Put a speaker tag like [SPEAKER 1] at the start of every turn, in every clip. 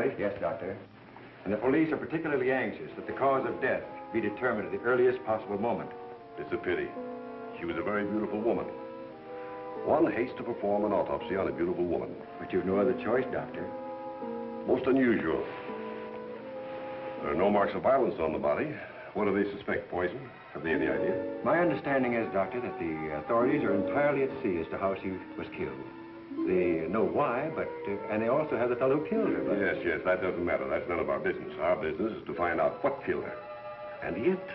[SPEAKER 1] family?
[SPEAKER 2] Yes, Doctor. And the police are particularly anxious that the cause of death be determined at the earliest possible moment.
[SPEAKER 1] It's a pity. She was a very beautiful woman. One hates to perform an autopsy on a beautiful woman.
[SPEAKER 2] But you've no other choice, Doctor.
[SPEAKER 1] Most unusual. There are no marks of violence on the body. What do they suspect? Poison? Have they any idea?
[SPEAKER 2] My understanding is, Doctor, that the authorities are entirely at sea as to how she was killed. They know why, but, and they also have the fellow who killed her. But...
[SPEAKER 1] Yes, that doesn't matter. That's none of our business. Our business is to find out what killed her. And yet,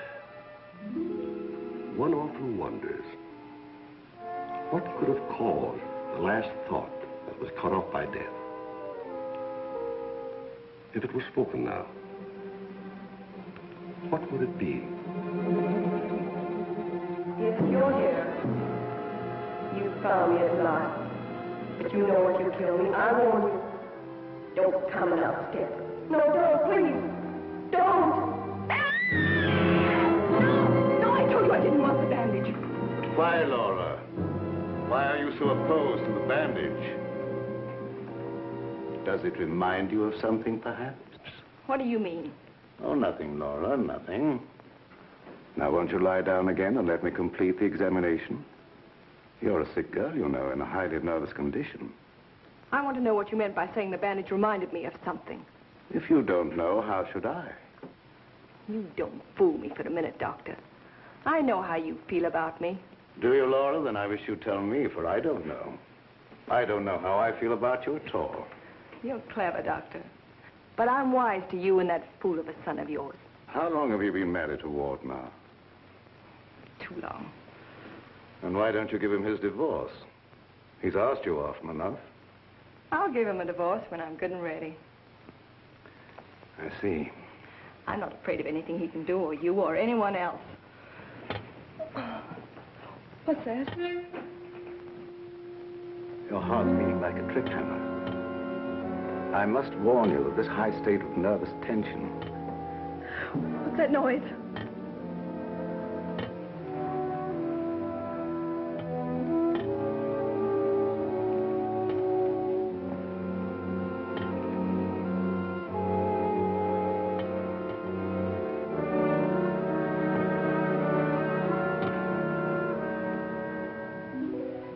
[SPEAKER 1] one often wonders, what could have caused the last thought that was cut off by death? If it was spoken now, what would it be?
[SPEAKER 3] If you're here, you found me alive. But you know what you killed me. I warn you. Don't come another step. No, don't, please. Don't. No, I told you I didn't want the bandage.
[SPEAKER 4] Why, Laura? Why are you so opposed to the bandage? Does it remind you of something, perhaps?
[SPEAKER 3] What do you mean?
[SPEAKER 4] Oh, nothing, Laura, nothing. Now, won't you lie down again and let me complete the examination? You're a sick girl, you know, in a highly nervous condition.
[SPEAKER 3] I want to know what you meant by saying the bandage reminded me of something.
[SPEAKER 4] If you don't know, how should I?
[SPEAKER 3] You don't fool me for a minute, Doctor. I know how you feel about me.
[SPEAKER 4] Do you, Laura? Then I wish you'd tell me, for I don't know. I don't know how I feel about you at all.
[SPEAKER 3] You're clever, Doctor. But I'm wise to you and that fool of a son of yours.
[SPEAKER 4] How long have you been married to Ward now?
[SPEAKER 3] Too long.
[SPEAKER 4] And why don't you give him his divorce? He's asked you often enough.
[SPEAKER 3] I'll give him a divorce when I'm good and ready.
[SPEAKER 4] I see.
[SPEAKER 3] I'm not afraid of anything he can do, or you, or anyone else. What's that?
[SPEAKER 4] Your heart's beating like a trip hammer. I must warn you of this high state of nervous tension.
[SPEAKER 3] What's that noise?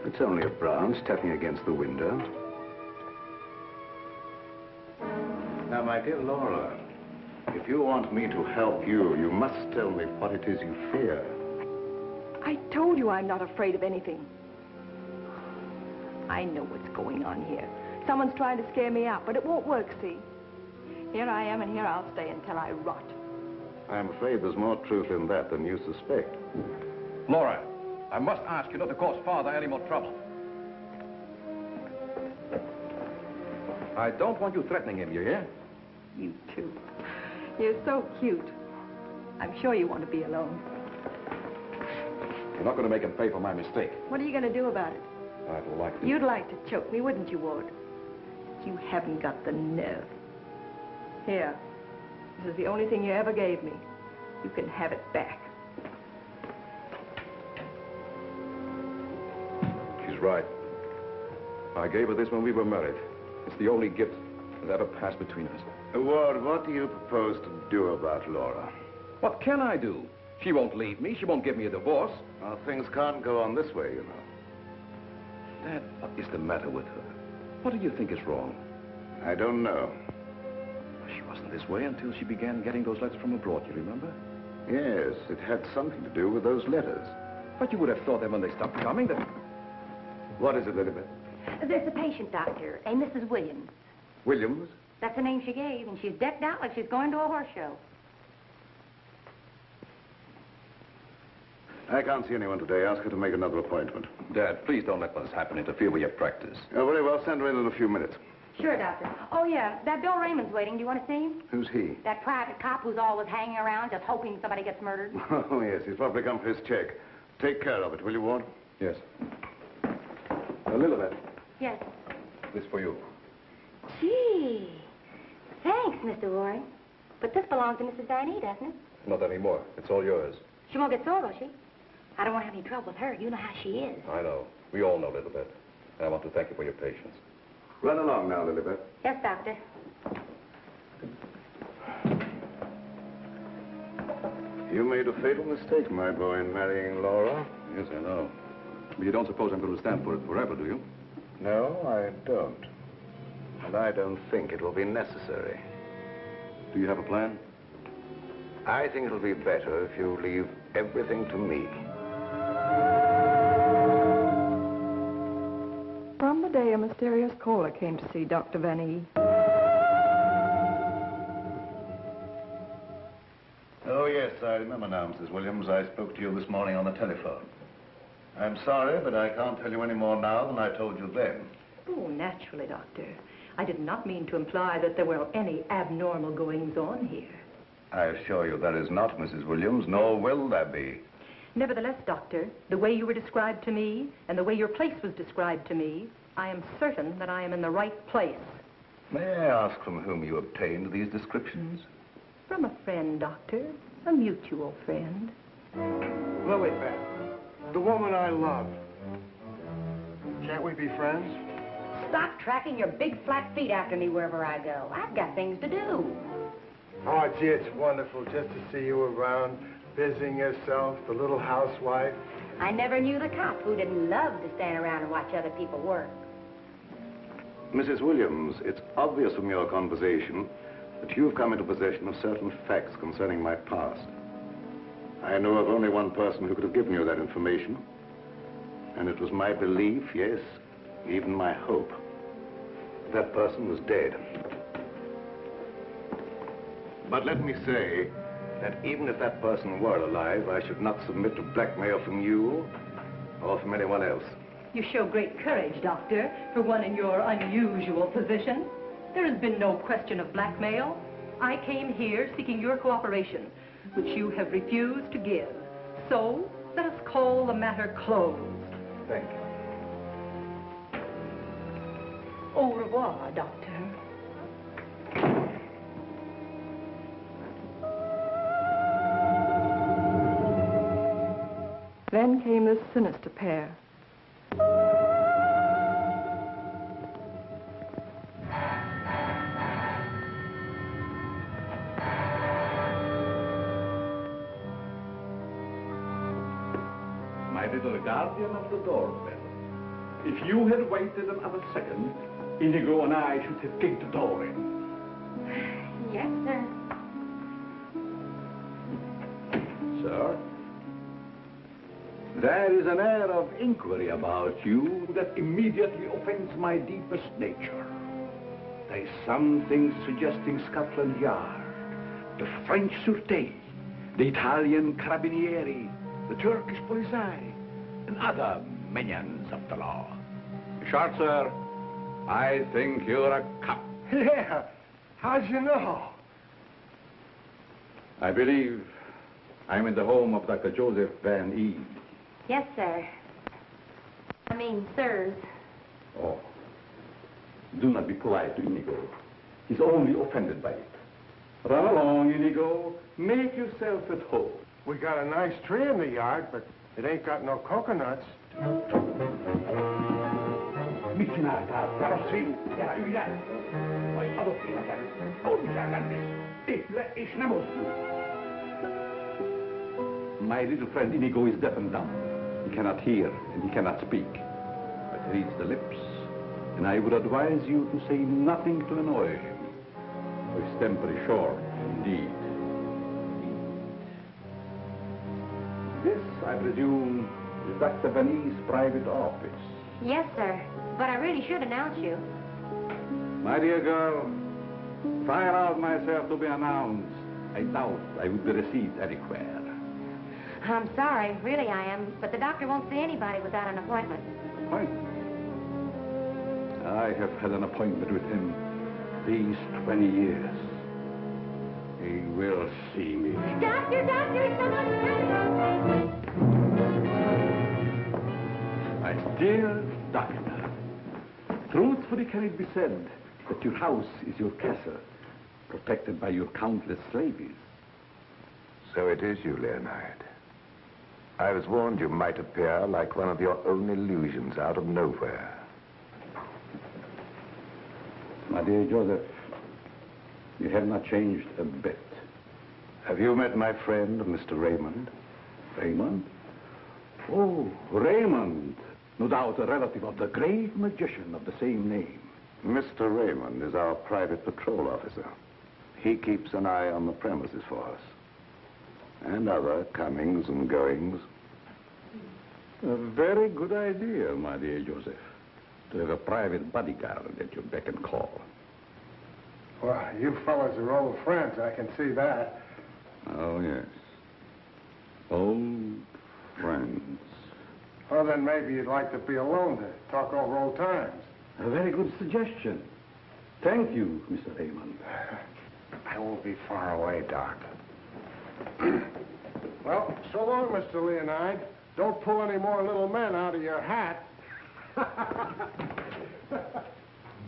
[SPEAKER 4] It's only a branch tapping against the window. Now, my dear Laura, if you want me to help you, you must tell me what it is you fear.
[SPEAKER 3] I told you I'm not afraid of anything. I know what's going on here. Someone's trying to scare me out, but it won't work, see? Here I am, and here I'll stay until I rot.
[SPEAKER 4] I'm afraid there's more truth in that than you suspect.
[SPEAKER 5] Laura, I must ask you not to cause Father any more trouble. I don't want you threatening him, you hear?
[SPEAKER 3] You too. You're so cute. I'm sure you want to be alone.
[SPEAKER 5] You're not going to make him pay for my mistake.
[SPEAKER 3] What are you going to do about it?
[SPEAKER 5] I'd like to.
[SPEAKER 3] You'd like to choke me, wouldn't you, Ward? You haven't got the nerve. Here. This is the only thing you ever gave me. You can have it back.
[SPEAKER 5] She's right. I gave her this when we were married. It's the only gift that ever passed between us.
[SPEAKER 4] Ward, what do you propose to do about Laura?
[SPEAKER 5] What can I do? She won't leave me. She won't give me a divorce.
[SPEAKER 4] Well, things can't go on this way, you know.
[SPEAKER 5] Dad, what is the matter with her? What do you think is wrong?
[SPEAKER 4] I don't know.
[SPEAKER 5] She wasn't this way until she began getting those letters from abroad, you remember?
[SPEAKER 4] Yes, it had something to do with those letters.
[SPEAKER 5] But you would have thought that when they stopped coming, that...
[SPEAKER 4] What is it, Elizabeth?
[SPEAKER 6] There's a patient, Doctor, a Mrs. Williams.
[SPEAKER 4] Williams?
[SPEAKER 6] That's the name she gave, and she's decked out like she's going to a horse show.
[SPEAKER 4] I can't see anyone today. Ask her to make another appointment.
[SPEAKER 5] Dad, please don't let what's happened interfere with your practice.
[SPEAKER 4] Oh, very well. Send her in a few minutes.
[SPEAKER 6] Sure, Doctor. Oh, yeah, that Bill Raymond's waiting. Do you want to see him?
[SPEAKER 4] Who's he?
[SPEAKER 6] That private cop who's always hanging around just hoping somebody gets murdered.
[SPEAKER 4] Oh, yes. He's probably come for his check. Take care of it, will you, Ward?
[SPEAKER 5] Yes. Elizabeth.
[SPEAKER 6] Yes.
[SPEAKER 5] This for you.
[SPEAKER 6] Gee. Thanks, Mr. Warren. But this belongs to Mrs. Van E, doesn't it?
[SPEAKER 5] Not anymore. It's all yours.
[SPEAKER 6] She won't get sore, will she? I don't want to have any trouble with her. You know how she is.
[SPEAKER 5] I know. We all know Elizabeth. And I want to thank you for your patience.
[SPEAKER 4] Run along now, Lilibet.
[SPEAKER 6] Yes, Doctor.
[SPEAKER 4] You made a fatal mistake, my boy, in marrying Laura.
[SPEAKER 5] Yes, I know. But you don't suppose I'm going to stand for it forever, do you?
[SPEAKER 4] No, I don't. And I don't think it will be necessary.
[SPEAKER 5] Do you have a plan?
[SPEAKER 4] I think it'll be better if you leave everything to me.
[SPEAKER 3] From the day a mysterious caller came to see Dr. Van E.
[SPEAKER 4] Oh, yes, I remember now, Mrs. Williams. I spoke to you this morning on the telephone. I'm sorry, but I can't tell you any more now than I told you then.
[SPEAKER 7] Oh, naturally, Doctor. I did not mean to imply that there were any abnormal goings-on here.
[SPEAKER 4] I assure you there is not, Mrs. Williams, nor will there be.
[SPEAKER 7] Nevertheless, Doctor, the way you were described to me and the way your place was described to me, I am certain that I am in the right place.
[SPEAKER 4] May I ask from whom you obtained these descriptions?
[SPEAKER 7] From a friend, Doctor. A mutual friend.
[SPEAKER 2] Lilibet, the woman I love. Can't we be friends?
[SPEAKER 6] Stop tracking your big flat feet after me wherever I go. I've got things to do.
[SPEAKER 2] Oh, gee, it's wonderful just to see you around, busying yourself, the little housewife.
[SPEAKER 6] I never knew the cop who didn't love to stand around and watch other people work.
[SPEAKER 4] Mrs. Williams, it's obvious from your conversation that you've come into possession of certain facts concerning my past. I know of only one person who could have given you that information, and it was my belief, yes, even my hope, that person was dead. But let me say that even if that person were alive, I should not submit to blackmail from you or from anyone else.
[SPEAKER 7] You show great courage, Doctor, for one in your unusual position. There has been no question of blackmail. I came here seeking your cooperation, which you have refused to give. So, let us call the matter closed.
[SPEAKER 4] Thank you.
[SPEAKER 7] Au revoir, Doctor.
[SPEAKER 3] Then came this sinister pair.
[SPEAKER 8] My little guardian of the doorbell. If you had waited another second, Inigo and I should have kicked the door in.
[SPEAKER 6] Yes, sir.
[SPEAKER 8] Sir? There is an air of inquiry about you that immediately offends my deepest nature. There is something suggesting Scotland Yard, the French Sûreté, the Italian Carabinieri, the Turkish Polizei, and other minions of the law. Short, sir, I think you're a cop.
[SPEAKER 2] Yeah, how'd you know?
[SPEAKER 8] I believe I'm in the home of Dr. Joseph Van E.
[SPEAKER 6] Yes, sir. I mean, sirs.
[SPEAKER 8] Oh, do not be polite to Inigo. He's only offended by it. Run along, Inigo. Make yourself at home.
[SPEAKER 2] We got a nice tree in the yard, but it ain't got no coconuts.
[SPEAKER 8] My little friend Inigo is deaf and dumb. He cannot hear and he cannot speak, but he reads the lips, and I would advise you to say nothing to annoy him. For his temper is short, indeed. This, I presume, is Dr. Van E's private office.
[SPEAKER 6] Yes, sir. But I really should announce you.
[SPEAKER 8] My dear girl, if I allowed myself to be announced, I doubt I would be received anywhere.
[SPEAKER 6] I'm sorry, really I am, but the doctor won't see anybody without an appointment.
[SPEAKER 8] Appointment? I have had an appointment with him these 20 years. He will see me.
[SPEAKER 6] Doctor, someone's coming!
[SPEAKER 8] My dear doctor, truthfully can it be said that your house is your castle, protected by your countless slaves?
[SPEAKER 4] So it is you, Leonard. I was warned you might appear like one of your own illusions out of nowhere.
[SPEAKER 8] My dear Joseph, you have not changed a bit.
[SPEAKER 4] Have you met my friend, Mr. Raymond?
[SPEAKER 8] Raymond? Oh, Raymond. No doubt a relative of the great magician of the same name.
[SPEAKER 4] Mr. Raymond is our private patrol officer. He keeps an eye on the premises for us. And other comings and goings.
[SPEAKER 8] A very good idea, my dear Joseph. To have a private bodyguard at your beck and call.
[SPEAKER 9] Well, you fellas are old friends, I can see that.
[SPEAKER 8] Oh, yes. Old friends.
[SPEAKER 9] Well, then maybe you'd like to be alone to talk over old times.
[SPEAKER 8] A very good suggestion. Thank you, Mr. Raymond.
[SPEAKER 9] I won't be far away, Doc. Well, so long, Mr. Leonide. Don't pull any more little men out of your hat.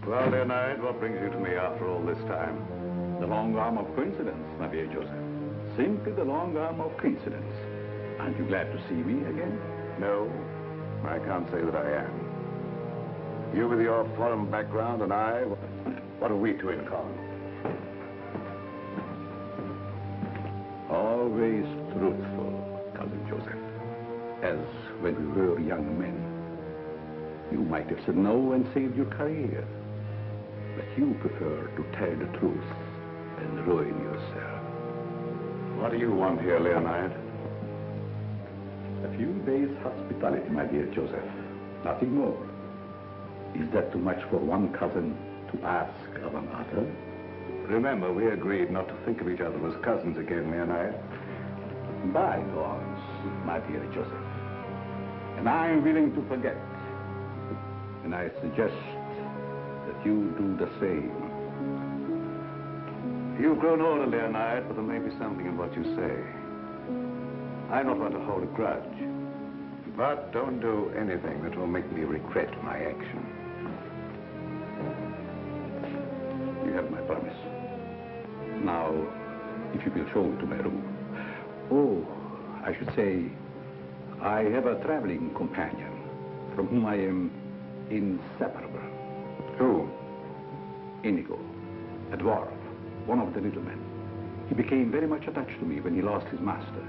[SPEAKER 4] Well, Leonide, what brings you to me after all this time?
[SPEAKER 8] The long arm of coincidence, my dear Joseph. Simply the long arm of coincidence. Aren't you glad to see me again?
[SPEAKER 4] No, I can't say that I am. You with your foreign background and I, what have we two in common?
[SPEAKER 8] Always truthful, Cousin Joseph. As when we were young men. You might have said no and saved your career. But you prefer to tell the truth and ruin yourself.
[SPEAKER 4] What do you want here, Leonide?
[SPEAKER 8] A few days' hospitality, my dear Joseph. Nothing more. Is that too much for one cousin to ask of another?
[SPEAKER 4] Remember, we agreed not to think of each other as cousins again, Leonide.
[SPEAKER 8] Bygones, my dear Joseph. And I'm willing to forget. And I suggest that you do the same.
[SPEAKER 4] You've grown older, Leonide, but there may be something in what you say. I'm not one to hold a grudge. But don't do anything that will make me regret my action.
[SPEAKER 8] You have my promise. Now, if you will show me to my room. Oh, I should say, I have a traveling companion from whom I am inseparable.
[SPEAKER 4] Who?
[SPEAKER 8] Inigo, a dwarf, one of the little men. He became very much attached to me when he lost his master.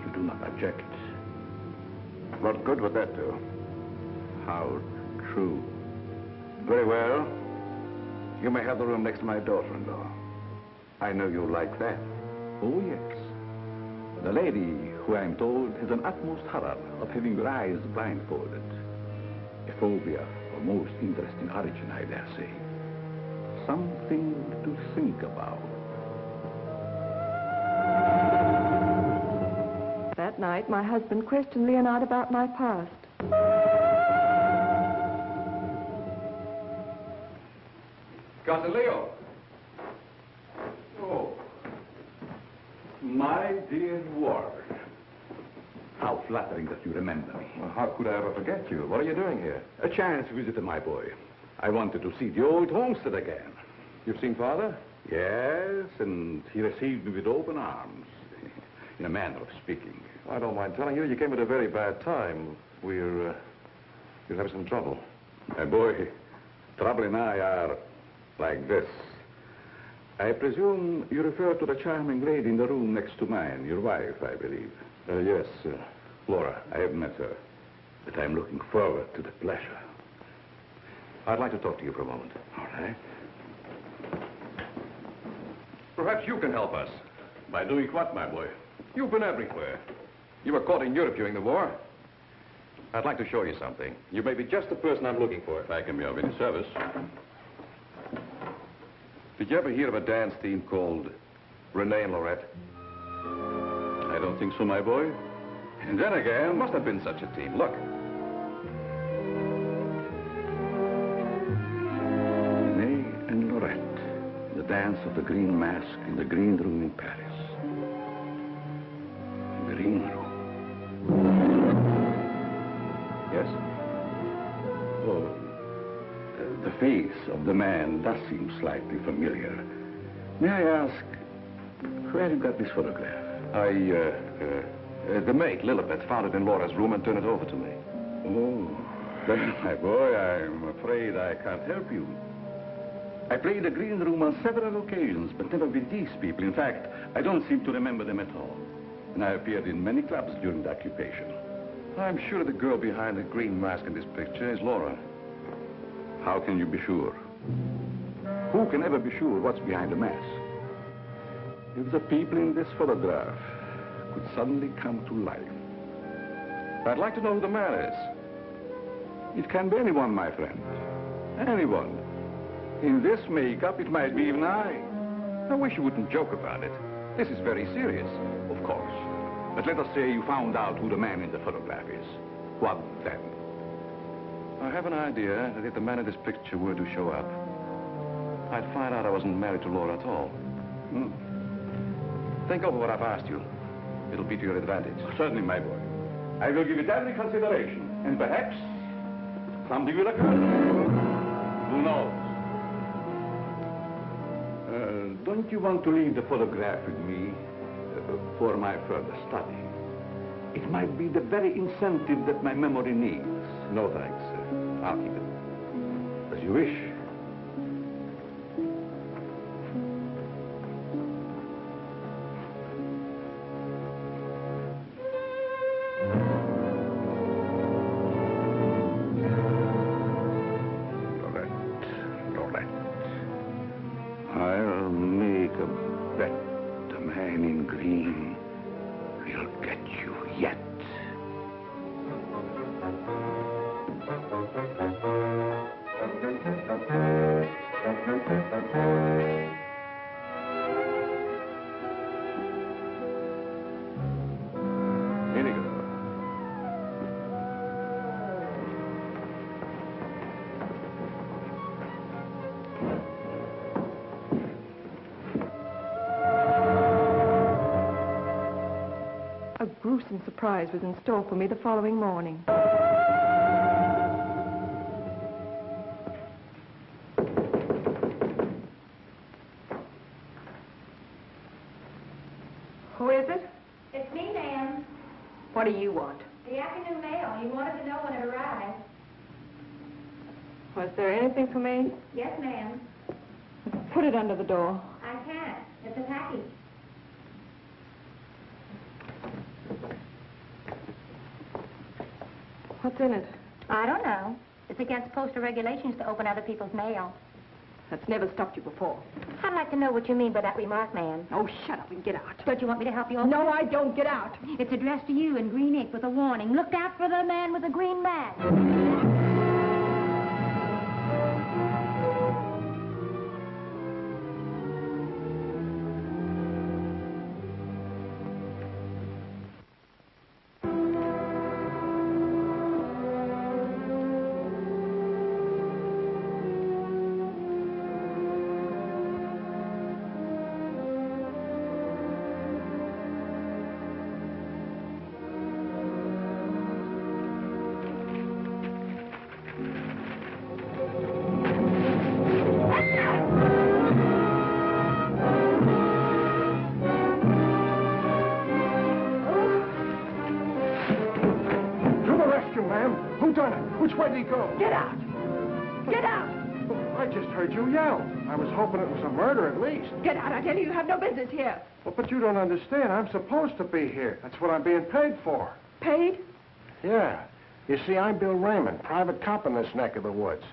[SPEAKER 8] You do not object?
[SPEAKER 4] What good would that do?
[SPEAKER 8] How true.
[SPEAKER 4] Very well. You may have the room next to my daughter-in-law. I know you like that.
[SPEAKER 8] Oh, yes. The lady, who I am told has an utmost horror of having her eyes blindfolded. A phobia of most interesting origin, I dare say. Something to think about.
[SPEAKER 3] That night, my husband questioned Leonard about my past.
[SPEAKER 5] Cousin Leo.
[SPEAKER 8] Oh, my dear Ward. How flattering that you remember me.
[SPEAKER 5] Well, how could I ever forget you? What are you doing here?
[SPEAKER 8] A chance visit, my boy. I wanted to see the old homestead again.
[SPEAKER 5] You've seen Father?
[SPEAKER 8] Yes, and he received me with open arms, in a manner of speaking.
[SPEAKER 5] I don't mind telling you, you came at a very bad time. We're having some trouble.
[SPEAKER 8] My boy, trouble and I are like this. I presume you refer to the charming lady in the room next to mine, your wife, I believe.
[SPEAKER 5] Yes, Laura.
[SPEAKER 8] I have met her, but I'm looking forward to the pleasure.
[SPEAKER 5] I'd like to talk to you for a moment.
[SPEAKER 8] All right.
[SPEAKER 5] Perhaps you can help us.
[SPEAKER 8] By doing what, my boy?
[SPEAKER 5] You've been everywhere. You were caught in Europe during the war. I'd like to show you something. You may be just the person I'm looking for.
[SPEAKER 8] If I can be of any service.
[SPEAKER 5] Did you ever hear of a dance team called Renee and Lorette?
[SPEAKER 8] I don't think so, my boy.
[SPEAKER 5] And then again, there must have been such a team. Look.
[SPEAKER 8] Renee and Lorette. The dance of the green mask in the green room in Paris. Green room. Yes? Oh, the face of the man does seem slightly familiar. May I ask, where you got this photograph?
[SPEAKER 5] The maid, Lilibet, found it in Laura's room and turned it over to me.
[SPEAKER 8] Oh, then, my boy, I'm afraid I can't help you. I played the green room on several occasions, but never with these people. In fact, I don't seem to remember them at all. And I appeared in many clubs during the occupation.
[SPEAKER 5] I'm sure the girl behind the green mask in this picture is Laura.
[SPEAKER 8] How can you be sure? Who can ever be sure what's behind the mask? If the people in this photograph could suddenly come to life.
[SPEAKER 5] I'd like to know who the man is.
[SPEAKER 8] It can be anyone, my friend. Anyone. In this makeup, it might be even I.
[SPEAKER 5] I wish you wouldn't joke about it. This is very serious.
[SPEAKER 8] Of course. But let us say you found out who the man in the photograph is. What then?
[SPEAKER 5] I have an idea that if the man in this picture were to show up, I'd find out I wasn't married to Laura at all. Think over what I've asked you. It'll be to your advantage.
[SPEAKER 8] Certainly, my boy. I will give it every consideration. And perhaps something will occur. Who knows? Don't you want to leave the photograph with me for my further study? It might be the very incentive that my memory needs.
[SPEAKER 5] No, thanks. I'll keep it.
[SPEAKER 8] As you wish. I'll make a bet the man in green will get you yet.
[SPEAKER 3] A gruesome surprise was in store for me the following morning. Who is it?
[SPEAKER 6] It's me, ma'am.
[SPEAKER 3] What do you want?
[SPEAKER 6] The afternoon mail. You wanted to know when it arrived.
[SPEAKER 3] Was there anything for me?
[SPEAKER 6] Yes, ma'am.
[SPEAKER 3] Put it under the door.
[SPEAKER 6] I can't. It's a package.
[SPEAKER 3] What's in it?
[SPEAKER 6] I don't know. It's against postal regulations to open other people's mail.
[SPEAKER 3] That's never stopped you before.
[SPEAKER 6] I'd like to know what you mean by that remark, ma'am.
[SPEAKER 3] Oh, shut up and get out.
[SPEAKER 6] Don't you want me to help you open
[SPEAKER 3] No,
[SPEAKER 6] it?
[SPEAKER 3] I don't. Get out.
[SPEAKER 6] It's addressed to you in green ink with a warning. Look out for the man with the green mask.
[SPEAKER 9] Which way did he go?
[SPEAKER 3] Get out. Get out.
[SPEAKER 9] I just heard you yell. I was hoping it was a murder at least.
[SPEAKER 3] Get out. I tell you, you have no business here.
[SPEAKER 9] Well, but you don't understand. I'm supposed to be here. That's what I'm being paid for.
[SPEAKER 3] Paid?
[SPEAKER 9] Yeah. You see, I'm Bill Raymond, private cop in this neck of the woods.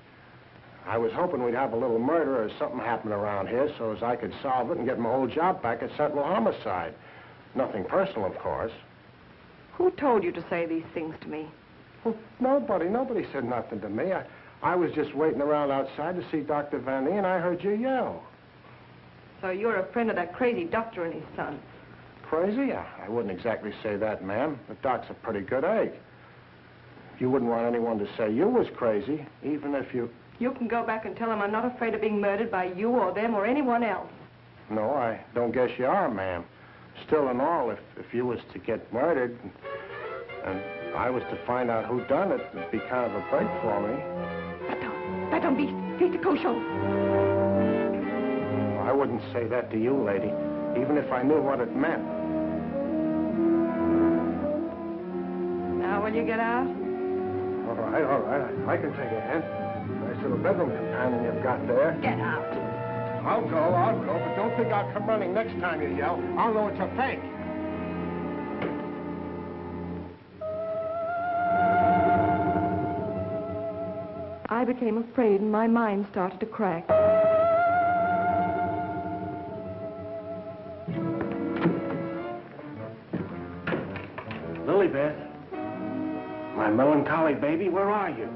[SPEAKER 9] I was hoping we'd have a little murder or something happen around here so as I could solve it and get my old job back at Sentinel Homicide. Nothing personal, of course.
[SPEAKER 3] Who told you to say these things to me?
[SPEAKER 9] Well, nobody said nothing to me. I was just waiting around outside to see Dr. Van Nee, and I heard you yell.
[SPEAKER 3] So you're a friend of that crazy doctor and his son.
[SPEAKER 9] Crazy? I wouldn't exactly say that, ma'am. The doc's a pretty good egg. You wouldn't want anyone to say you was crazy, even if you...
[SPEAKER 3] You can go back and tell him I'm not afraid of being murdered by you or them or anyone else.
[SPEAKER 9] No, I don't guess you are, ma'am. Still and all, if you was to get murdered and I was to find out who done it, it'd be kind of a break for me.
[SPEAKER 3] Don't be kosher.
[SPEAKER 9] I wouldn't say that to you, lady, even if I knew what it meant.
[SPEAKER 3] Now will you get out?
[SPEAKER 9] All right. I can take a hint. Nice little bedroom companion you've got there.
[SPEAKER 7] Get out.
[SPEAKER 9] I'll go, but don't think I'll come running next time you yell. I'll know it's a fake.
[SPEAKER 3] I became afraid and my mind started to crack.
[SPEAKER 9] Lilybeth, my melancholy baby, where are you?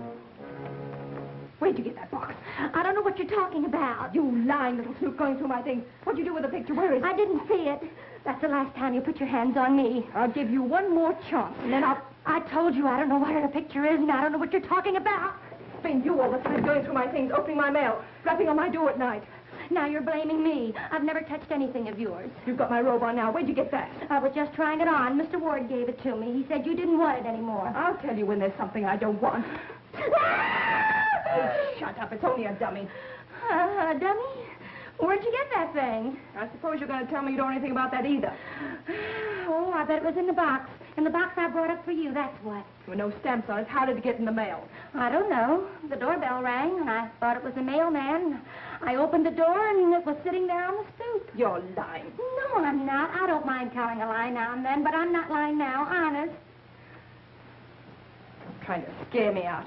[SPEAKER 3] Where'd you get that box?
[SPEAKER 6] I don't know what you're talking about.
[SPEAKER 3] You lying little snoop going through my things. What'd you do with the picture? Where is it?
[SPEAKER 6] I didn't see it. That's the last time you put your hands on me.
[SPEAKER 3] I'll give you one more chance, and then
[SPEAKER 6] I told you I don't know where the picture is, and I don't know what you're talking about.
[SPEAKER 3] It's been you all the time going through my things, opening my mail, rapping on my door at night.
[SPEAKER 6] Now you're blaming me. I've never touched anything of yours.
[SPEAKER 3] You've got my robe on now. Where'd you get that?
[SPEAKER 6] I was just trying it on. Mr. Ward gave it to me. He said you didn't want it anymore.
[SPEAKER 3] I'll tell you when there's something I don't want. Oh, shut up. It's only a dummy.
[SPEAKER 6] A dummy? Where'd you get that thing?
[SPEAKER 3] I suppose you're going to tell me you don't know anything about that either.
[SPEAKER 6] Oh, I bet it was in the box. In the box I brought up for you, that's what.
[SPEAKER 3] There were no stamps on it. How did it get in the mail?
[SPEAKER 6] I don't know. The doorbell rang, and I thought it was the mailman. I opened the door, and it was sitting there on the stoop.
[SPEAKER 3] You're lying.
[SPEAKER 6] No, I'm not. I don't mind telling a lie now and then, but I'm not lying now, honest.
[SPEAKER 3] Trying to scare me out.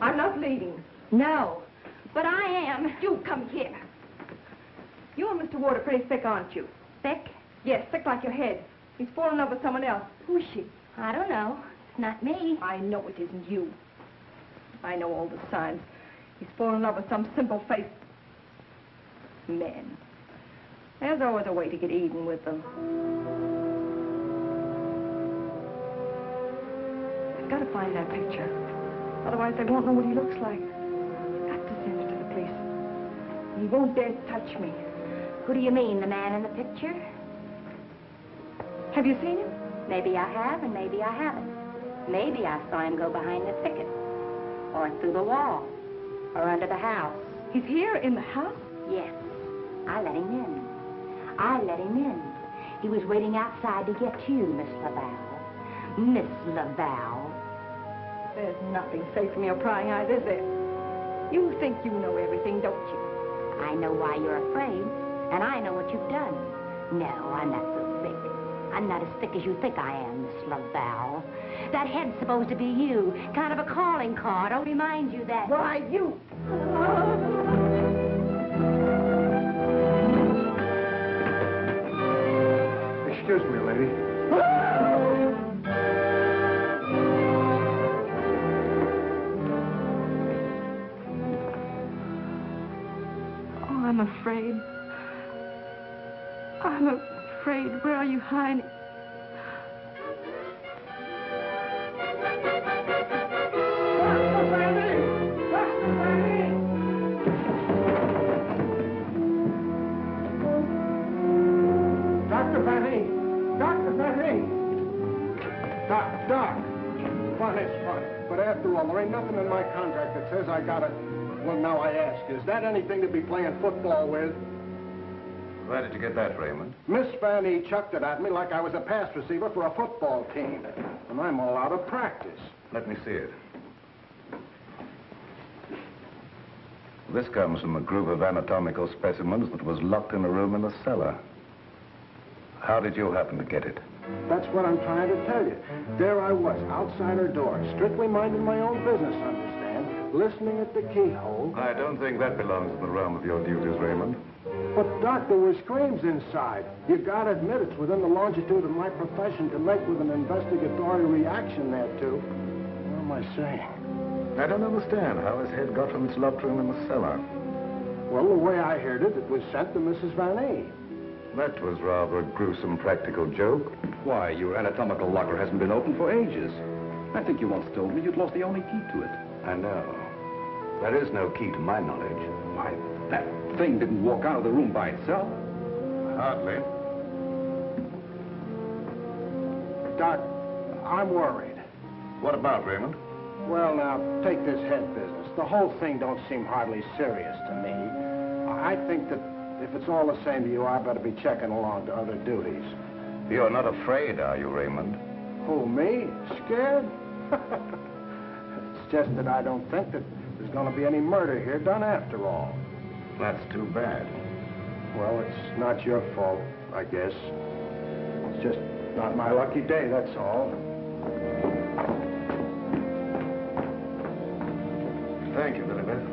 [SPEAKER 3] I'm not leaving.
[SPEAKER 6] No, but I am.
[SPEAKER 3] You come here. You and Mr. Ward are pretty thick, aren't you?
[SPEAKER 6] Thick?
[SPEAKER 3] Yes, thick like your head. He's fallen in love with someone else. Who is she?
[SPEAKER 6] I don't know. It's not me.
[SPEAKER 3] I know it isn't you. I know all the signs. He's fallen in love with some simple-faced man. There's always a way to get even with them. I've got to find that picture. Otherwise, they won't know what he looks like. I've got to send it to the police. He won't dare touch me.
[SPEAKER 6] Who do you mean, the man in the picture?
[SPEAKER 3] Have you seen him?
[SPEAKER 6] Maybe I have, and maybe I haven't. Maybe I saw him go behind the thicket, or through the wall, or under the house.
[SPEAKER 3] He's here in the house?
[SPEAKER 6] Yes. I let him in. I let him in. He was waiting outside to get you, Miss Laval. Miss Laval.
[SPEAKER 3] There's nothing safe from your prying eyes, is there? You think you know everything, don't you?
[SPEAKER 6] I know why you're afraid, and I know what you've done. No, I'm not so thick. I'm not as thick as you think I am, Miss Laval. That head's supposed to be you, kind of a calling card. I'll remind you that...
[SPEAKER 3] Why, you...
[SPEAKER 9] Excuse me, lady.
[SPEAKER 3] Oh, I'm afraid. I'm afraid. Where are you hiding?
[SPEAKER 9] Dr. Vanny! Dr. Vanny! Doc. Fun is fun. But after all, there ain't nothing in my contract that says I gotta... Well, now I ask, is that anything to be playing football with?
[SPEAKER 5] Where did you get that, Raymond?
[SPEAKER 9] Miss Vanny chucked it at me like I was a pass receiver for a football team. And I'm all out of practice.
[SPEAKER 5] Let me see it. This comes from a group of anatomical specimens that was locked in a room in the cellar. How did you happen to get it?
[SPEAKER 9] That's what I'm trying to tell you. There I was, outside her door, strictly minding my own business, understand? Listening at the keyhole.
[SPEAKER 5] I don't think that belongs in the realm of your duties, Raymond.
[SPEAKER 9] But, Doc, there were screams inside. You gotta admit it's within the longitude of my profession to make with an investigatory reaction thereto. What am I saying?
[SPEAKER 5] I don't understand how his head got from its locked room in the cellar.
[SPEAKER 9] Well, the way I heard it, it was sent to Mrs. Vanny.
[SPEAKER 5] That was rather a gruesome practical joke.
[SPEAKER 10] Why, your anatomical locker hasn't been open for ages. I think you once told me you'd lost the only key to it.
[SPEAKER 2] I know. There is no key to my knowledge.
[SPEAKER 10] Why, that thing didn't walk out of the room by itself.
[SPEAKER 5] Hardly.
[SPEAKER 9] Doc, I'm worried.
[SPEAKER 5] What about, Raymond?
[SPEAKER 9] Well, now, take this head business. The whole thing don't seem hardly serious to me. I think that if it's all the same to you, I better be checking along to other duties.
[SPEAKER 5] You're not afraid, are you, Raymond?
[SPEAKER 9] Who, me? Scared? It's just that I don't think that there's going to be any murder here done after all.
[SPEAKER 5] That's too bad.
[SPEAKER 9] Well, it's not your fault, I guess. It's just not my lucky day, that's all.
[SPEAKER 5] Thank you, Lilibet.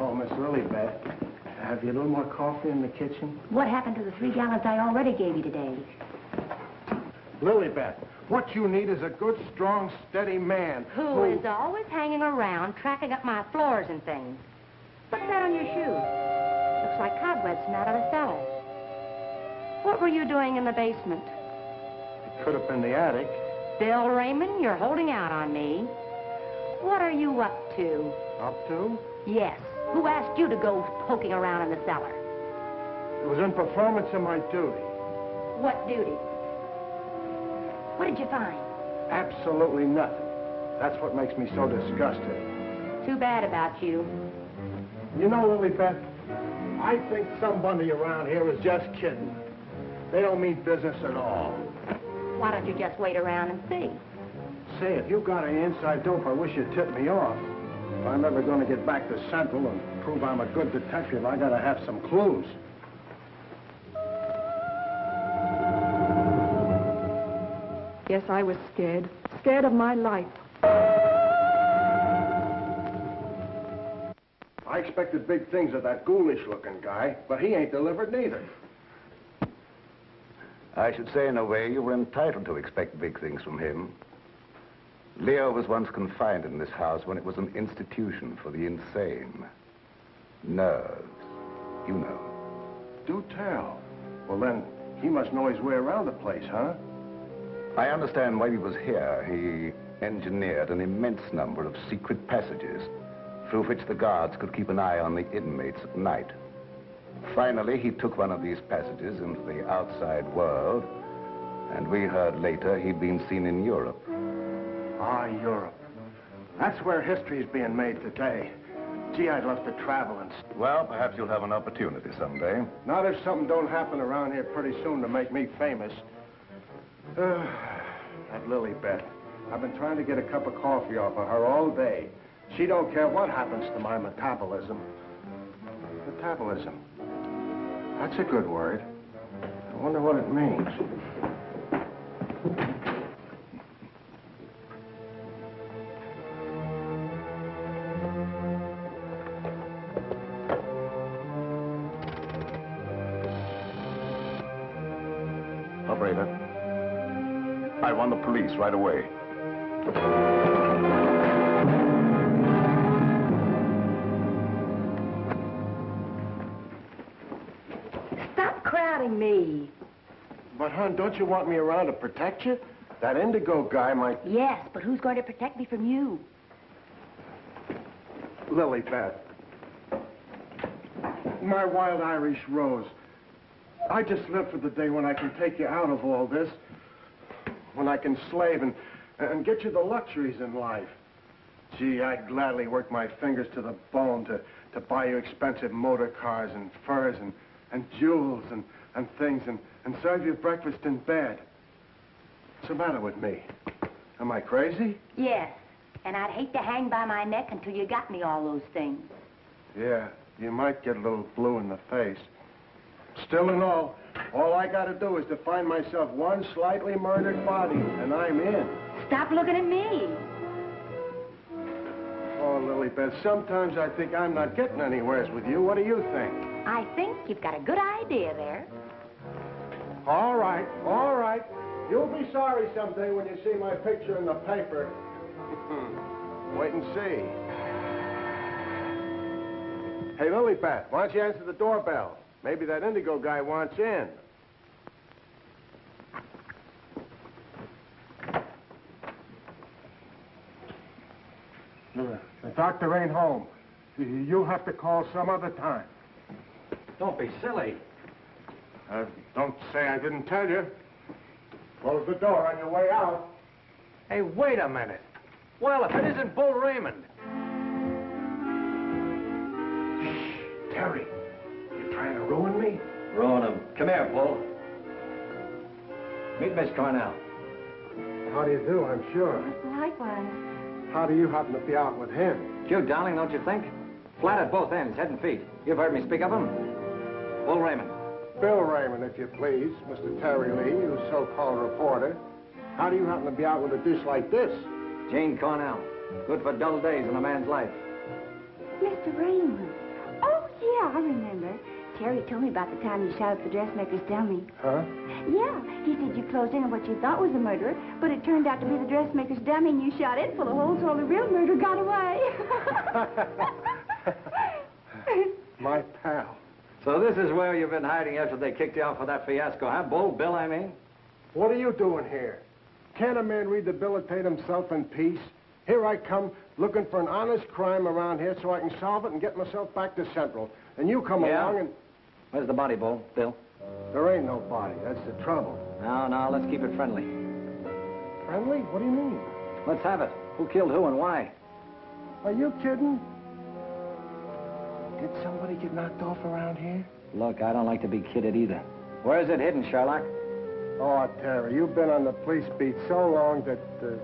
[SPEAKER 9] Oh, Miss Lilibet, have you a little more coffee in the kitchen?
[SPEAKER 6] What happened to the 3 gallons I already gave you today?
[SPEAKER 9] Lilibet, what you need is a good, strong, steady man.
[SPEAKER 6] Who is always hanging around, tracking up my floors and things. What's that on your shoe? Looks like cobwebs from out of the cellar. What were you doing in the basement?
[SPEAKER 9] It could have been the attic.
[SPEAKER 6] Bill Raymond, you're holding out on me. What are you up to?
[SPEAKER 9] Up to?
[SPEAKER 6] Yes. Who asked you to go poking around in the cellar?
[SPEAKER 9] It was in performance of my duty.
[SPEAKER 6] What duty? What did you find?
[SPEAKER 9] Absolutely nothing. That's what makes me so disgusted.
[SPEAKER 6] Too bad about you.
[SPEAKER 9] You know, Lilibet, I think somebody around here is just kidding. They don't mean business at all.
[SPEAKER 6] Why don't you just wait around and see?
[SPEAKER 9] Say, if you got any inside dope, I wish you'd tip me off. If I'm ever going to get back to Central and prove I'm a good detective, I got to have some clues.
[SPEAKER 11] Yes, I was scared. Scared of my life.
[SPEAKER 9] I expected big things of that ghoulish-looking guy, but he ain't delivered neither.
[SPEAKER 5] I should say, in a way, you were entitled to expect big things from him. Leo was once confined in this house when it was an institution for the insane. Nerves, you know.
[SPEAKER 9] Do tell. Well, then, he must know his way around the place, huh?
[SPEAKER 5] I understand while he was here, he engineered an immense number of secret passages through which the guards could keep an eye on the inmates at night. Finally, he took one of these passages into the outside world, and we heard later he'd been seen in Europe.
[SPEAKER 9] Ah, Europe. That's where history's being made today. Gee, I'd love to travel and...
[SPEAKER 5] Well, perhaps you'll have an opportunity someday.
[SPEAKER 9] Not if something don't happen around here pretty soon to make me famous. That Lilibet. I've been trying to get a cup of coffee off of her all day. She don't care what happens to my metabolism. Metabolism. That's a good word. I wonder what it means.
[SPEAKER 5] Operator, I want the police right away.
[SPEAKER 6] Stop crowding me.
[SPEAKER 9] But, hon, don't you want me around to protect you? That indigo guy might...
[SPEAKER 6] Yes, but who's going to protect me from you?
[SPEAKER 9] Lilibet. My wild Irish rose. I just live for the day when I can take you out of all this. When I can slave and get you the luxuries in life. Gee, I'd gladly work my fingers to the bone to buy you expensive motor cars and furs and jewels and things and serve you breakfast in bed. What's the matter with me? Am I crazy?
[SPEAKER 6] Yes, and I'd hate to hang by my neck until you got me all those things.
[SPEAKER 9] Yeah, you might get a little blue in the face. Still and all I got to do is to find myself one slightly murdered body, and I'm in.
[SPEAKER 6] Stop looking at me.
[SPEAKER 9] Oh, Lilibet, sometimes I think I'm not getting anywheres with you. What do you think?
[SPEAKER 6] I think you've got a good idea there.
[SPEAKER 9] All right, all right. You'll be sorry someday when you see my picture in the paper. Wait and see. Hey, Lilibet, why don't you answer the doorbell? Maybe that indigo guy wants in. The doctor ain't home. You'll have to call some other time.
[SPEAKER 2] Don't be silly.
[SPEAKER 9] Don't say I didn't tell you. Close the door on your way out.
[SPEAKER 2] Hey, wait a minute. Well, if it isn't Bull Raymond.
[SPEAKER 9] Shh, Terry. You trying to ruin me?
[SPEAKER 2] Ruin him. Come here, Bull. Meet Miss Cornell.
[SPEAKER 9] How do you do, I'm sure.
[SPEAKER 6] Likewise.
[SPEAKER 9] How do you happen to be out with him?
[SPEAKER 12] Cute, darling, don't you think? Flat at both ends, head and feet. You've heard me speak of him. Bull Raymond.
[SPEAKER 9] Bill Raymond, if you please. Mr. Terry Lee, you so-called reporter. How do you happen to be out with a dish like this?
[SPEAKER 12] Jane Cornell. Good for dull days in a man's life.
[SPEAKER 6] Mr. Raymond. Oh, yeah, I remember. Terry told me about the time you shot up the dressmaker's dummy.
[SPEAKER 9] Huh?
[SPEAKER 6] Yeah, he said you closed in on what you thought was a murderer, but it turned out to be the dressmaker's dummy, and you shot it full of holes so the real murderer got away.
[SPEAKER 9] My pal.
[SPEAKER 12] So this is where you've been hiding after they kicked you out for that fiasco, huh? Bill, I mean?
[SPEAKER 9] What are you doing here? Can't a man rehabilitate himself in peace? Here I come, looking for an honest crime around here so I can solve it and get myself back to Central. And you come along and...
[SPEAKER 12] Where's the body, Bull? Bill?
[SPEAKER 9] There ain't no body. That's the trouble.
[SPEAKER 12] No, let's keep it friendly.
[SPEAKER 9] Friendly? What do you mean?
[SPEAKER 12] Let's have it. Who killed who and why?
[SPEAKER 9] Are you kidding? Did somebody get knocked off around here?
[SPEAKER 12] Look, I don't like to be kidded either. Where is it hidden, Sherlock?
[SPEAKER 9] Oh, Terry, you've been on the police beat so long that...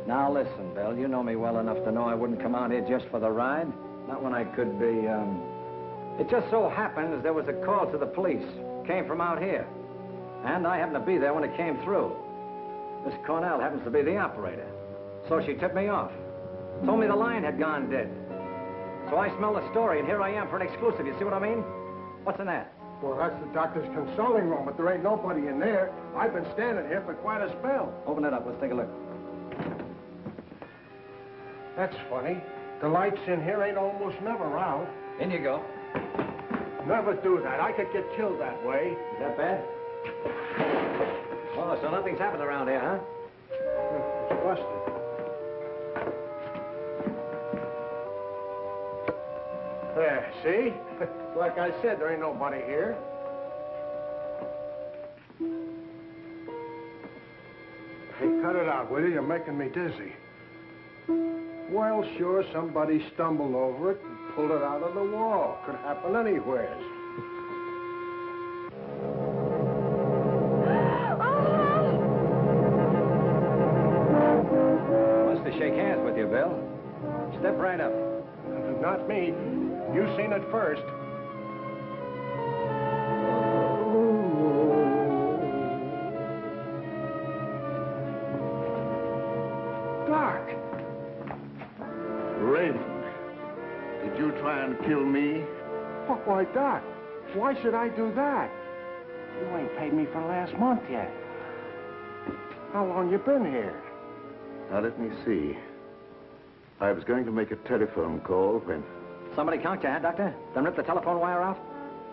[SPEAKER 12] Now, listen, Bill, you know me well enough to know I wouldn't come out here just for the ride. Not when I could be, It just so happens there was a call to the police. Came from out here. And I happened to be there when it came through. Miss Cornell happens to be the operator. So she tipped me off. Told me the line had gone dead. So I smelled the story, and here I am for an exclusive. You see what I mean? What's in that?
[SPEAKER 9] Well, that's the doctor's consulting room, but there ain't nobody in there. I've been standing here for quite a spell.
[SPEAKER 12] Open it up. Let's take a look.
[SPEAKER 9] That's funny. The lights in here ain't almost never out.
[SPEAKER 12] In you go.
[SPEAKER 9] Never do that. I could get killed that way.
[SPEAKER 12] Is that bad? Oh, so nothing's happened around here, huh?
[SPEAKER 9] It's busted. There, see? Like I said, there ain't nobody here. Hey, cut it out, will you? You're making me dizzy. Well, sure, somebody stumbled over it and pulled it out of the wall. Could happen anywhere.
[SPEAKER 12] Wants to shake hands with you, Bill. Step right up.
[SPEAKER 9] Not me. You seen it first. Doc.
[SPEAKER 5] Raymond, did you try and kill me?
[SPEAKER 9] Why, Doc, why should I do that? You ain't paid me for last month yet. How long you been here?
[SPEAKER 5] Now, let me see. I was going to make a telephone call when...
[SPEAKER 12] Somebody conked you, huh, Doctor? Then rip the telephone wire off?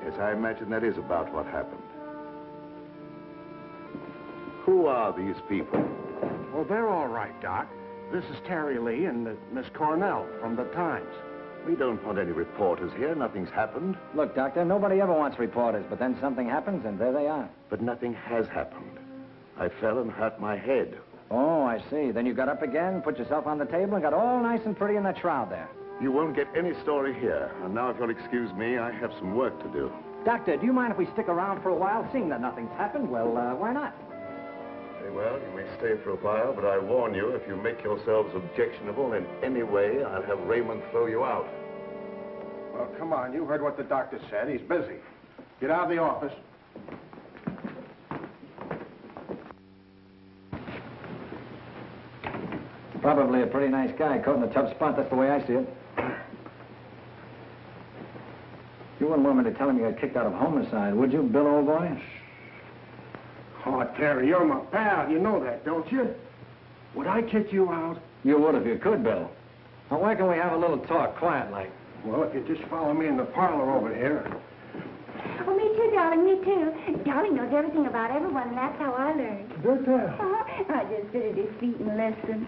[SPEAKER 5] Yes, I imagine that is about what happened. Who are these people?
[SPEAKER 9] Well, they're all right, Doc. This is Terry Lee and Miss Cornell from the Times.
[SPEAKER 5] We don't want any reporters here. Nothing's happened.
[SPEAKER 12] Look, Doctor, nobody ever wants reporters, but then something happens, and there they are.
[SPEAKER 5] But nothing has happened. I fell and hurt my head.
[SPEAKER 12] Oh, I see. Then you got up again, put yourself on the table, and got all nice and pretty in that shroud there.
[SPEAKER 5] You won't get any story here. And now, if you'll excuse me, I have some work to do.
[SPEAKER 12] Doctor, do you mind if we stick around for a while, seeing that nothing's happened? Well, why not?
[SPEAKER 5] Very well, you may stay for a while, but I warn you, if you make yourselves objectionable in any way, I'll have Raymond throw you out.
[SPEAKER 9] Well, come on. You heard what the doctor said. He's busy. Get out of the office.
[SPEAKER 12] Probably a pretty nice guy, caught in a tough spot. That's the way I see it. You wouldn't want me to tell him you got kicked out of homicide, would you, Bill, old boy?
[SPEAKER 9] Oh, Terry, you're my pal. You know that, don't you? Would I kick you out?
[SPEAKER 12] You would if you could, Bill. Now, why can't we have a little talk, quiet-like?
[SPEAKER 9] Well, if you just follow me in the parlor over here.
[SPEAKER 6] Oh, me too, darling, me too. Darling knows everything about everyone, and that's how I learned.
[SPEAKER 9] Good tell.
[SPEAKER 6] I just sit at his feet and listen.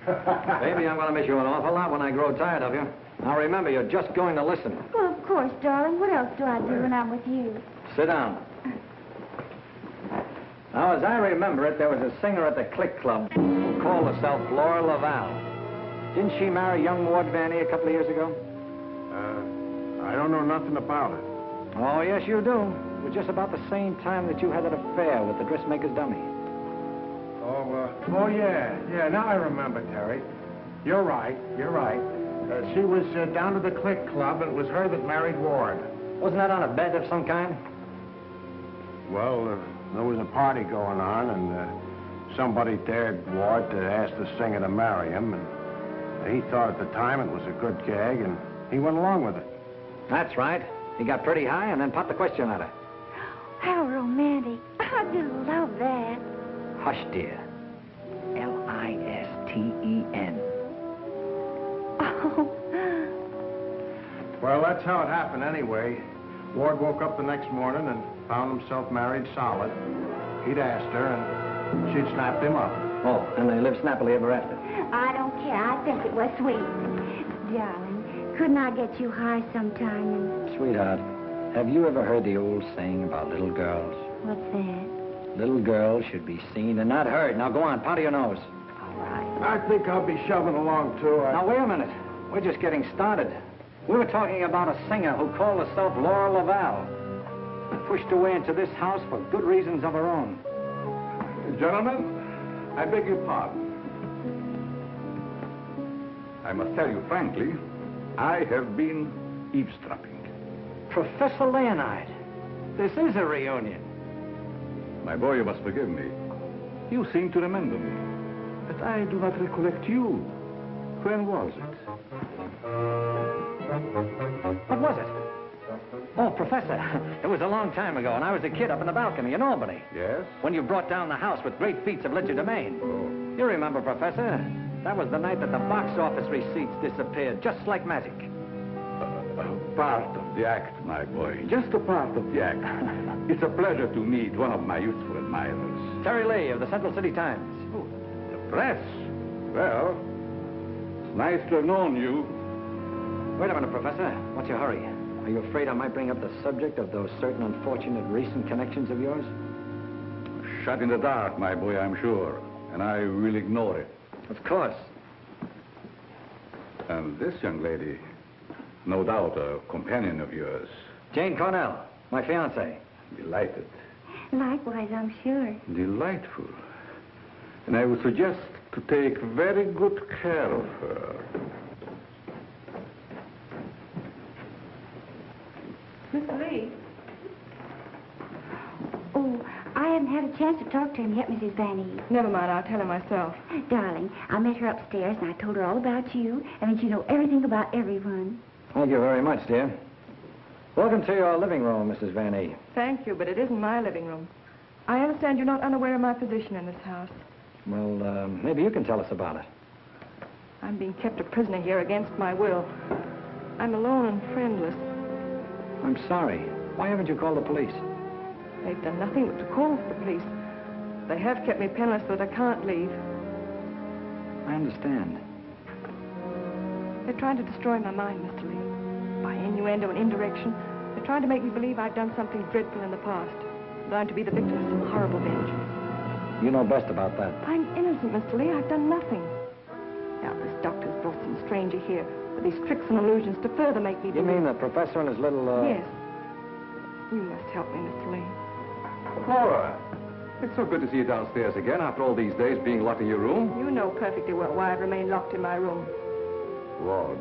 [SPEAKER 9] Yeah?
[SPEAKER 12] Baby, I'm going to miss you an awful lot when I grow tired of you. Now, remember, you're just going to listen.
[SPEAKER 6] Well, of course, darling. What else do I do when I'm with you?
[SPEAKER 12] Sit down. Now, as I remember it, there was a singer at the Click Club who called herself Laura Laval. Didn't she marry young Ward Vanny a couple of years ago?
[SPEAKER 9] I don't know nothing about it.
[SPEAKER 12] Oh, yes, you do. It was just about the same time that you had that affair with the dressmaker's dummy.
[SPEAKER 9] Oh, yeah. Yeah, now I remember, Terry. You're right. She was down to the Click Club, and it was her that married Ward.
[SPEAKER 12] Wasn't that on a bet of some kind?
[SPEAKER 9] Well, there was a party going on, and somebody dared Ward to ask the singer to marry him, and he thought at the time it was a good gag, and he went along with it.
[SPEAKER 12] That's right. He got pretty high and then popped the question at her.
[SPEAKER 6] How romantic. I just love that.
[SPEAKER 12] Hush, dear. Listen.
[SPEAKER 6] Oh.
[SPEAKER 9] Well, that's how it happened anyway. Ward woke up the next morning and found himself married solid. He'd asked her, and she'd snapped him up.
[SPEAKER 12] Oh, and they lived snappily ever after.
[SPEAKER 6] I don't care. I think it was sweet. Darling, couldn't I get you high sometime? And...
[SPEAKER 12] Sweetheart, have you ever heard the old saying about little girls?
[SPEAKER 6] What's that?
[SPEAKER 12] Little girls should be seen and not heard. Now go on, powder your nose.
[SPEAKER 6] All right.
[SPEAKER 9] I think I'll be shoving along, too.
[SPEAKER 12] Now, wait a minute. We're just getting started. We were talking about a singer who called herself Laura Laval. Pushed away into this house for good reasons of her own.
[SPEAKER 10] Gentlemen, I beg your pardon. I must tell you frankly, I have been eavesdropping.
[SPEAKER 12] Professor Leonard, this is a reunion.
[SPEAKER 10] My boy, you must forgive me. You seem to remember me, but I do not recollect you. When was it?
[SPEAKER 12] What was it? Oh, Professor, it was a long time ago, and I was a kid up in the balcony in Albany.
[SPEAKER 10] Yes?
[SPEAKER 12] When you brought down the house with great feats of legerdemain.
[SPEAKER 10] Oh.
[SPEAKER 12] You remember, Professor? That was the night that the box office receipts disappeared, just like magic.
[SPEAKER 10] Part of the act, my boy. Just a part of the act. It's a pleasure to meet one of my youthful admirers.
[SPEAKER 12] Terry Lee of the Central City Times.
[SPEAKER 10] Oh, the press? Well, it's nice to have known you.
[SPEAKER 12] Wait a minute, Professor. What's your hurry? Are you afraid I might bring up the subject of those certain unfortunate recent connections of yours?
[SPEAKER 10] Shut in the dark, my boy, I'm sure. And I will ignore it.
[SPEAKER 12] Of course.
[SPEAKER 10] And this young lady, no doubt a companion of yours.
[SPEAKER 12] Jane Cornell, my fiancée.
[SPEAKER 10] Delighted.
[SPEAKER 6] Likewise, I'm sure.
[SPEAKER 10] Delightful. And I would suggest to take very good care of her.
[SPEAKER 11] Miss Lee?
[SPEAKER 6] Oh, I haven't had a chance to talk to him yet, Mrs. Van Eve.
[SPEAKER 11] Never mind, I'll tell him myself.
[SPEAKER 6] Darling, I met her upstairs, and I told her all about you, and that you know everything about everyone.
[SPEAKER 12] Thank you very much, dear. Welcome to your living room, Mrs. Van Eve.
[SPEAKER 11] Thank you, but it isn't my living room. I understand you're not unaware of my position in this house.
[SPEAKER 12] Well, maybe you can tell us about it.
[SPEAKER 11] I'm being kept a prisoner here against my will. I'm alone and friendless.
[SPEAKER 12] I'm sorry. Why haven't you called the police?
[SPEAKER 11] They've done nothing but to call for the police. They have kept me penniless so that I can't leave.
[SPEAKER 12] I understand.
[SPEAKER 11] They're trying to destroy my mind, Mr. Lee. By innuendo and indirection, they're trying to make me believe I've done something dreadful in the past. That I'm to be the victim of some horrible vengeance.
[SPEAKER 12] You know best about that.
[SPEAKER 11] I'm innocent, Mr. Lee. I've done nothing. Now, this doctor's brought some stranger here with these tricks and illusions to further make me
[SPEAKER 12] You
[SPEAKER 11] believe...
[SPEAKER 12] mean the professor and his little,
[SPEAKER 11] Yes. You must help me, Mr. Lee.
[SPEAKER 10] Laura, it's so good to see you downstairs again after all these days being locked in your room.
[SPEAKER 11] You know perfectly well why I've remained locked in my room.
[SPEAKER 4] Ward,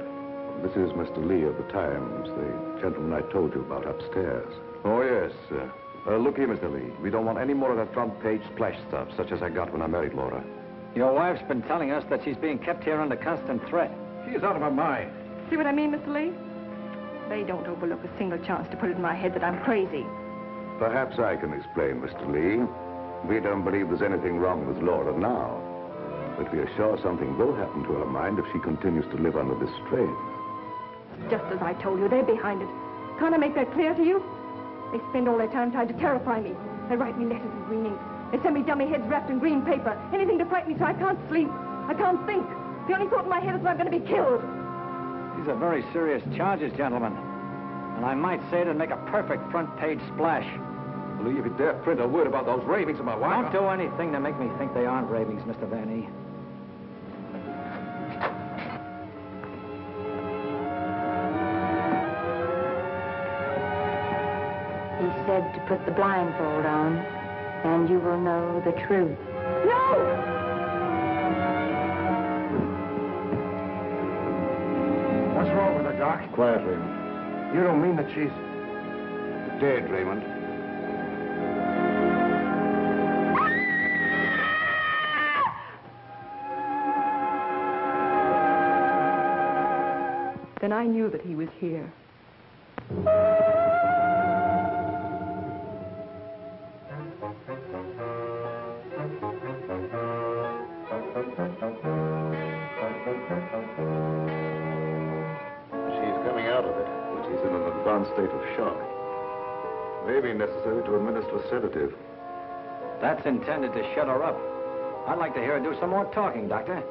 [SPEAKER 4] this is Mr. Lee of the Times, the gentleman I told you about upstairs.
[SPEAKER 5] Oh, yes. Look here, Mr. Lee. We don't want any more of that front-page splash stuff, such as I got when I married Laura.
[SPEAKER 12] Your wife's been telling us that she's being kept here under constant threat.
[SPEAKER 10] She's out of her mind.
[SPEAKER 11] See what I mean, Mr. Lee? They don't overlook a single chance to put it in my head that I'm crazy.
[SPEAKER 4] Perhaps I can explain, Mr. Lee. We don't believe there's anything wrong with Laura now. But we are sure something will happen to her mind if she continues to live under this strain.
[SPEAKER 11] Just as I told you, they're behind it. Can't I make that clear to you? They spend all their time trying to terrify me. They write me letters in green ink. They send me dummy heads wrapped in green paper. Anything to frighten me so I can't sleep. I can't think. The only thought in my head is that I'm going to be killed.
[SPEAKER 12] These are very serious charges, gentlemen. And I might say it'd make a perfect front-page splash.
[SPEAKER 10] Lee, if you dare print a word about those ravings of my wife...
[SPEAKER 12] Don't do anything to make me think they aren't ravings, Mr. Van E.
[SPEAKER 6] He said to put the blindfold on, and you will know the truth.
[SPEAKER 9] What's wrong with her, Doc?
[SPEAKER 5] Quiet, Raymond.
[SPEAKER 9] You don't mean that she's...
[SPEAKER 5] Dead, Raymond.
[SPEAKER 11] Then I knew that he was here.
[SPEAKER 5] State of shock. May be necessary to administer a sedative.
[SPEAKER 12] That's intended to shut her up. I'd like to hear her do some more talking, Doctor.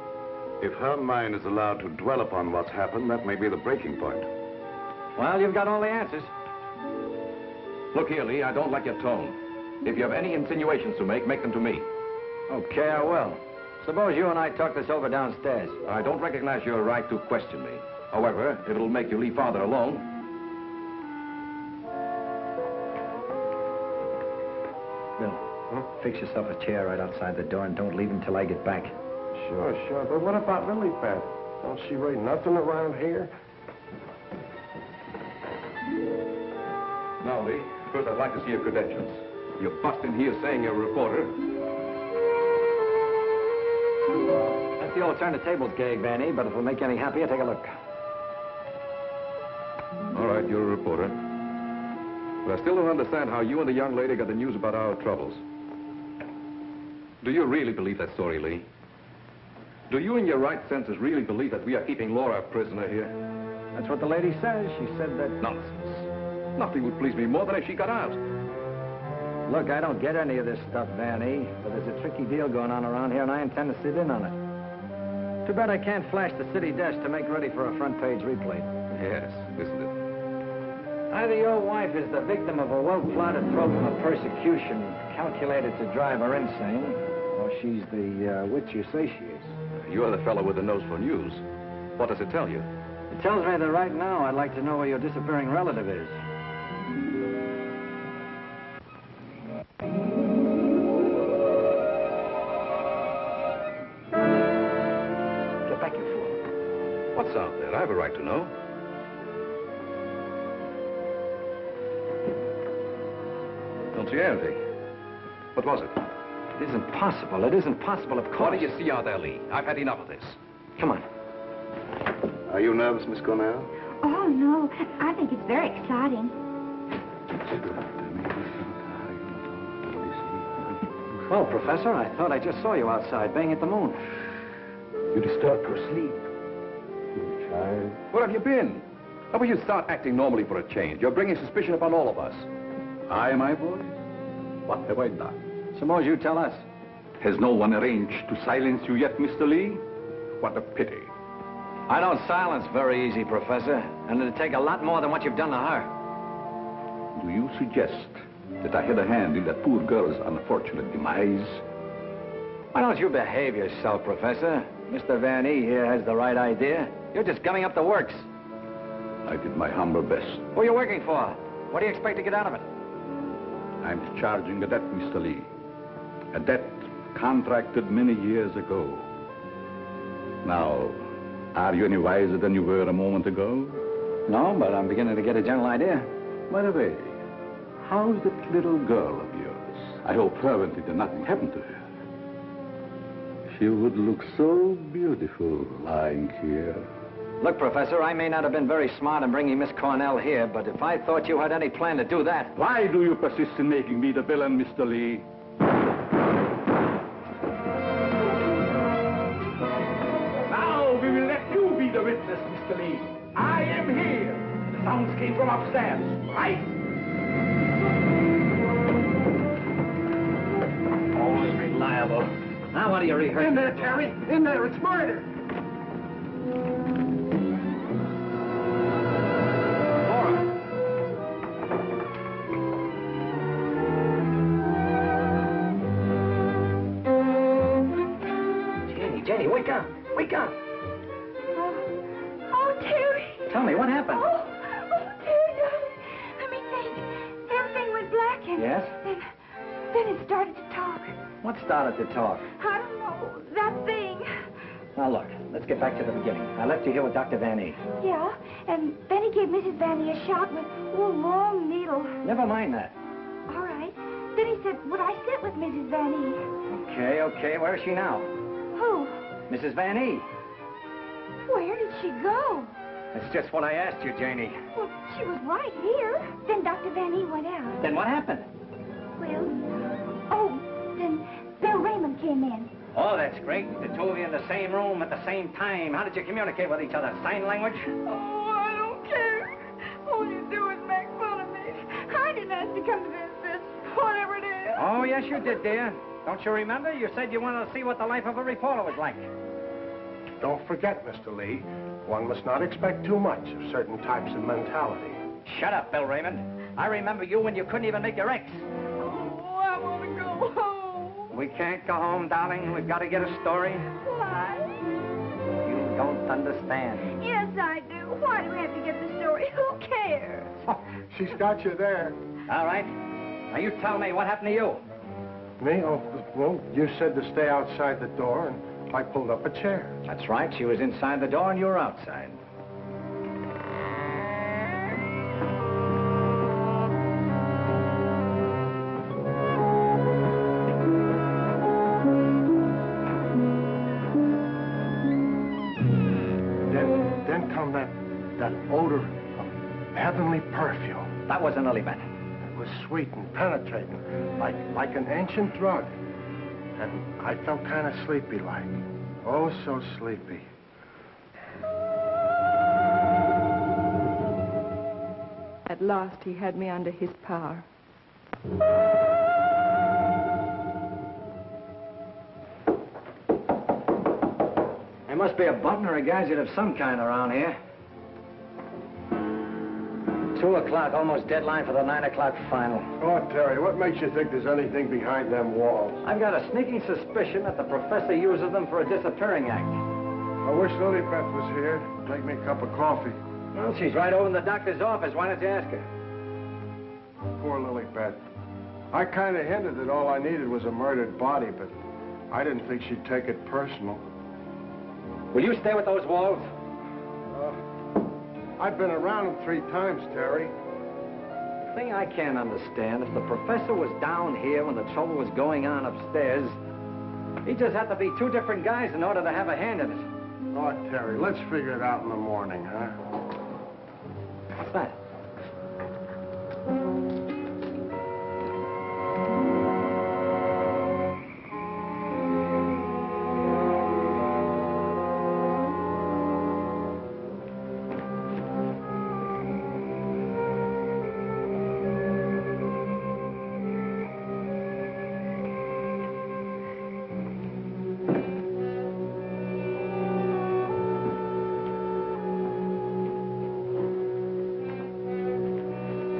[SPEAKER 5] If her mind is allowed to dwell upon what's happened, that may be the breaking point.
[SPEAKER 12] Well, you've got all the answers.
[SPEAKER 10] Look here, Lee, I don't like your tone. If you have any insinuations to make them to me.
[SPEAKER 12] Okay, I will. Suppose you and I talk this over downstairs.
[SPEAKER 10] I don't recognize your right to question me. However, if it'll make you leave Father alone...
[SPEAKER 12] Bill, fix yourself a chair right outside the door and don't leave until I get back.
[SPEAKER 9] Sure. But what about Lily Pad? Don't she rate nothing around here?
[SPEAKER 10] Now, Lee, first I'd like to see your credentials. You bust in here saying you're a reporter.
[SPEAKER 12] That's the old turn the tables gag, Vanny, but if it'll make you any happier, take a look.
[SPEAKER 10] All right, you're a reporter. But I still don't understand how you and the young lady got the news about our troubles. Do you really believe that story, Lee? Do you, in your right senses, really believe that we are keeping Laura a prisoner here?
[SPEAKER 12] That's what the lady says. She said that...
[SPEAKER 10] Nonsense. Nothing would please me more than if she got out.
[SPEAKER 12] Look, I don't get any of this stuff, Vanny, but there's a tricky deal going on around here, and I intend to sit in on it. Too bad I can't flash the city desk to make ready for a front-page replay.
[SPEAKER 10] Yes, isn't it?
[SPEAKER 12] Either your wife is the victim of a well-plotted program of persecution calculated to drive her insane, or she's the witch you say she is.
[SPEAKER 10] You're the fellow with the nose for news. What does it tell you?
[SPEAKER 12] It tells me that right now I'd like to know where your disappearing relative is. Get back, you fool.
[SPEAKER 10] What's out there? I have a right to know. Don't see anything. What was it?
[SPEAKER 12] It isn't possible. It isn't possible, of course.
[SPEAKER 10] What do you see out there, Lee? I've had enough of this.
[SPEAKER 12] Come on.
[SPEAKER 5] Are you nervous, Miss Cornell?
[SPEAKER 6] Oh, no. I think it's very exciting.
[SPEAKER 12] Well, Professor, I thought I just saw you outside, banging at the moon.
[SPEAKER 5] You disturbed her sleep. You child.
[SPEAKER 10] Where have you been? How will you start acting normally for a change? You're bringing suspicion upon all of us.
[SPEAKER 8] I, my boy? What have I done?
[SPEAKER 12] Suppose you tell us.
[SPEAKER 8] Has no one arranged to silence you yet, Mr. Lee? What a pity.
[SPEAKER 12] I don't silence very easy, Professor, and it'd take a lot more than what you've done to her.
[SPEAKER 8] Do you suggest that I had a hand in that poor girl's unfortunate demise?
[SPEAKER 12] Why don't you behave yourself, Professor? Mr. Van E here has the right idea. You're just gumming up the works.
[SPEAKER 8] I did my humble best.
[SPEAKER 12] Who are you working for? What do you expect to get out of it?
[SPEAKER 8] I'm charging a debt, Mr. Lee. A debt contracted many years ago. Now, are you any wiser than you were a moment ago?
[SPEAKER 12] No, but I'm beginning to get a general idea.
[SPEAKER 8] By the way, how's that little girl of yours? I hope fervently that nothing happened to her. She would look so beautiful lying here.
[SPEAKER 12] Look, Professor, I may not have been very smart in bringing Miss Cornell here, but if I thought you had any plan to do that...
[SPEAKER 8] Why do you persist in making me the villain, Mr. Lee? Now we will let you be the witness, Mr. Lee. I am here. The sounds came from upstairs, right? Always reliable.
[SPEAKER 12] Now, what do you rehearse?
[SPEAKER 9] In there, Terry. In there. It's murder.
[SPEAKER 12] Jenny, wake up. Wake up.
[SPEAKER 6] Oh, Terry.
[SPEAKER 12] Tell me, what happened?
[SPEAKER 6] Oh, Terry, darling. Let me think. Everything went black and...
[SPEAKER 12] Yes?
[SPEAKER 6] Then it started to talk.
[SPEAKER 12] What started the talk?
[SPEAKER 11] I don't know. That thing.
[SPEAKER 12] Now, look, let's get back to the beginning. I left you here with Dr. Van E.
[SPEAKER 11] Yeah, and then he gave Mrs. Vanny a shot with a long needle.
[SPEAKER 12] Never mind that.
[SPEAKER 11] All right. Then he said, would I sit with Mrs. Vanny?
[SPEAKER 12] Okay. Where is she now?
[SPEAKER 11] Who?
[SPEAKER 12] Mrs. Van E.
[SPEAKER 11] Where did she go?
[SPEAKER 12] That's just what I asked you, Janie.
[SPEAKER 11] Well, she was right here. Then Dr. Vanny went out.
[SPEAKER 12] Then what happened?
[SPEAKER 11] Then Bill Raymond came in.
[SPEAKER 12] Oh, that's great. The two of you in the same room at the same time. How did you communicate with each other? Sign language?
[SPEAKER 11] Oh, I don't care. All you do is make fun of me. I didn't ask to come to this, whatever it is.
[SPEAKER 12] Oh, yes, you did, dear. Don't you remember? You said you wanted to see what the life of a reporter was like.
[SPEAKER 9] Don't forget, Mr. Lee, one must not expect too much of certain types of mentality.
[SPEAKER 12] Shut up, Bill Raymond. I remember you when you couldn't even make your X.
[SPEAKER 11] Oh, I want to go home.
[SPEAKER 12] We can't go home, darling. We've got to get a story.
[SPEAKER 11] Why?
[SPEAKER 12] You don't understand.
[SPEAKER 11] Yes, I do. Why do we have to get the story? Who cares?
[SPEAKER 9] She's got you there.
[SPEAKER 12] All right. Now, you tell me, what happened to you?
[SPEAKER 9] Me? Oh, well, you said to stay outside the door, and I pulled up a chair.
[SPEAKER 12] That's right. She was inside the door, and you were outside.
[SPEAKER 9] Then come that odor of heavenly perfume.
[SPEAKER 12] That was an lily pad.
[SPEAKER 9] It was sweet and penetrating, like an ancient drug. And I felt kind of sleepy-like. Oh, so sleepy.
[SPEAKER 11] At last, he had me under his power.
[SPEAKER 12] There must be a button or a gadget of some kind around here. 2 o'clock, almost deadline for the 9 o'clock final.
[SPEAKER 9] Oh, Terry, what makes you think there's anything behind them walls?
[SPEAKER 12] I've got a sneaking suspicion that the professor uses them for a disappearing act.
[SPEAKER 9] I wish Lily Beth was here. Make me a cup of coffee.
[SPEAKER 12] Well, she's right over in the doctor's office. Why don't you ask her?
[SPEAKER 9] Poor Lily Beth. I kind of hinted that all I needed was a murdered body, but I didn't think she'd take it personal.
[SPEAKER 12] Will you stay with those walls?
[SPEAKER 9] I've been around them 3 times, Terry.
[SPEAKER 12] The thing I can't understand, if the professor was down here when the trouble was going on upstairs, he just had to be 2 different guys in order to have a hand in it.
[SPEAKER 9] Oh, Terry, let's figure it out in the morning, huh?
[SPEAKER 12] What's that?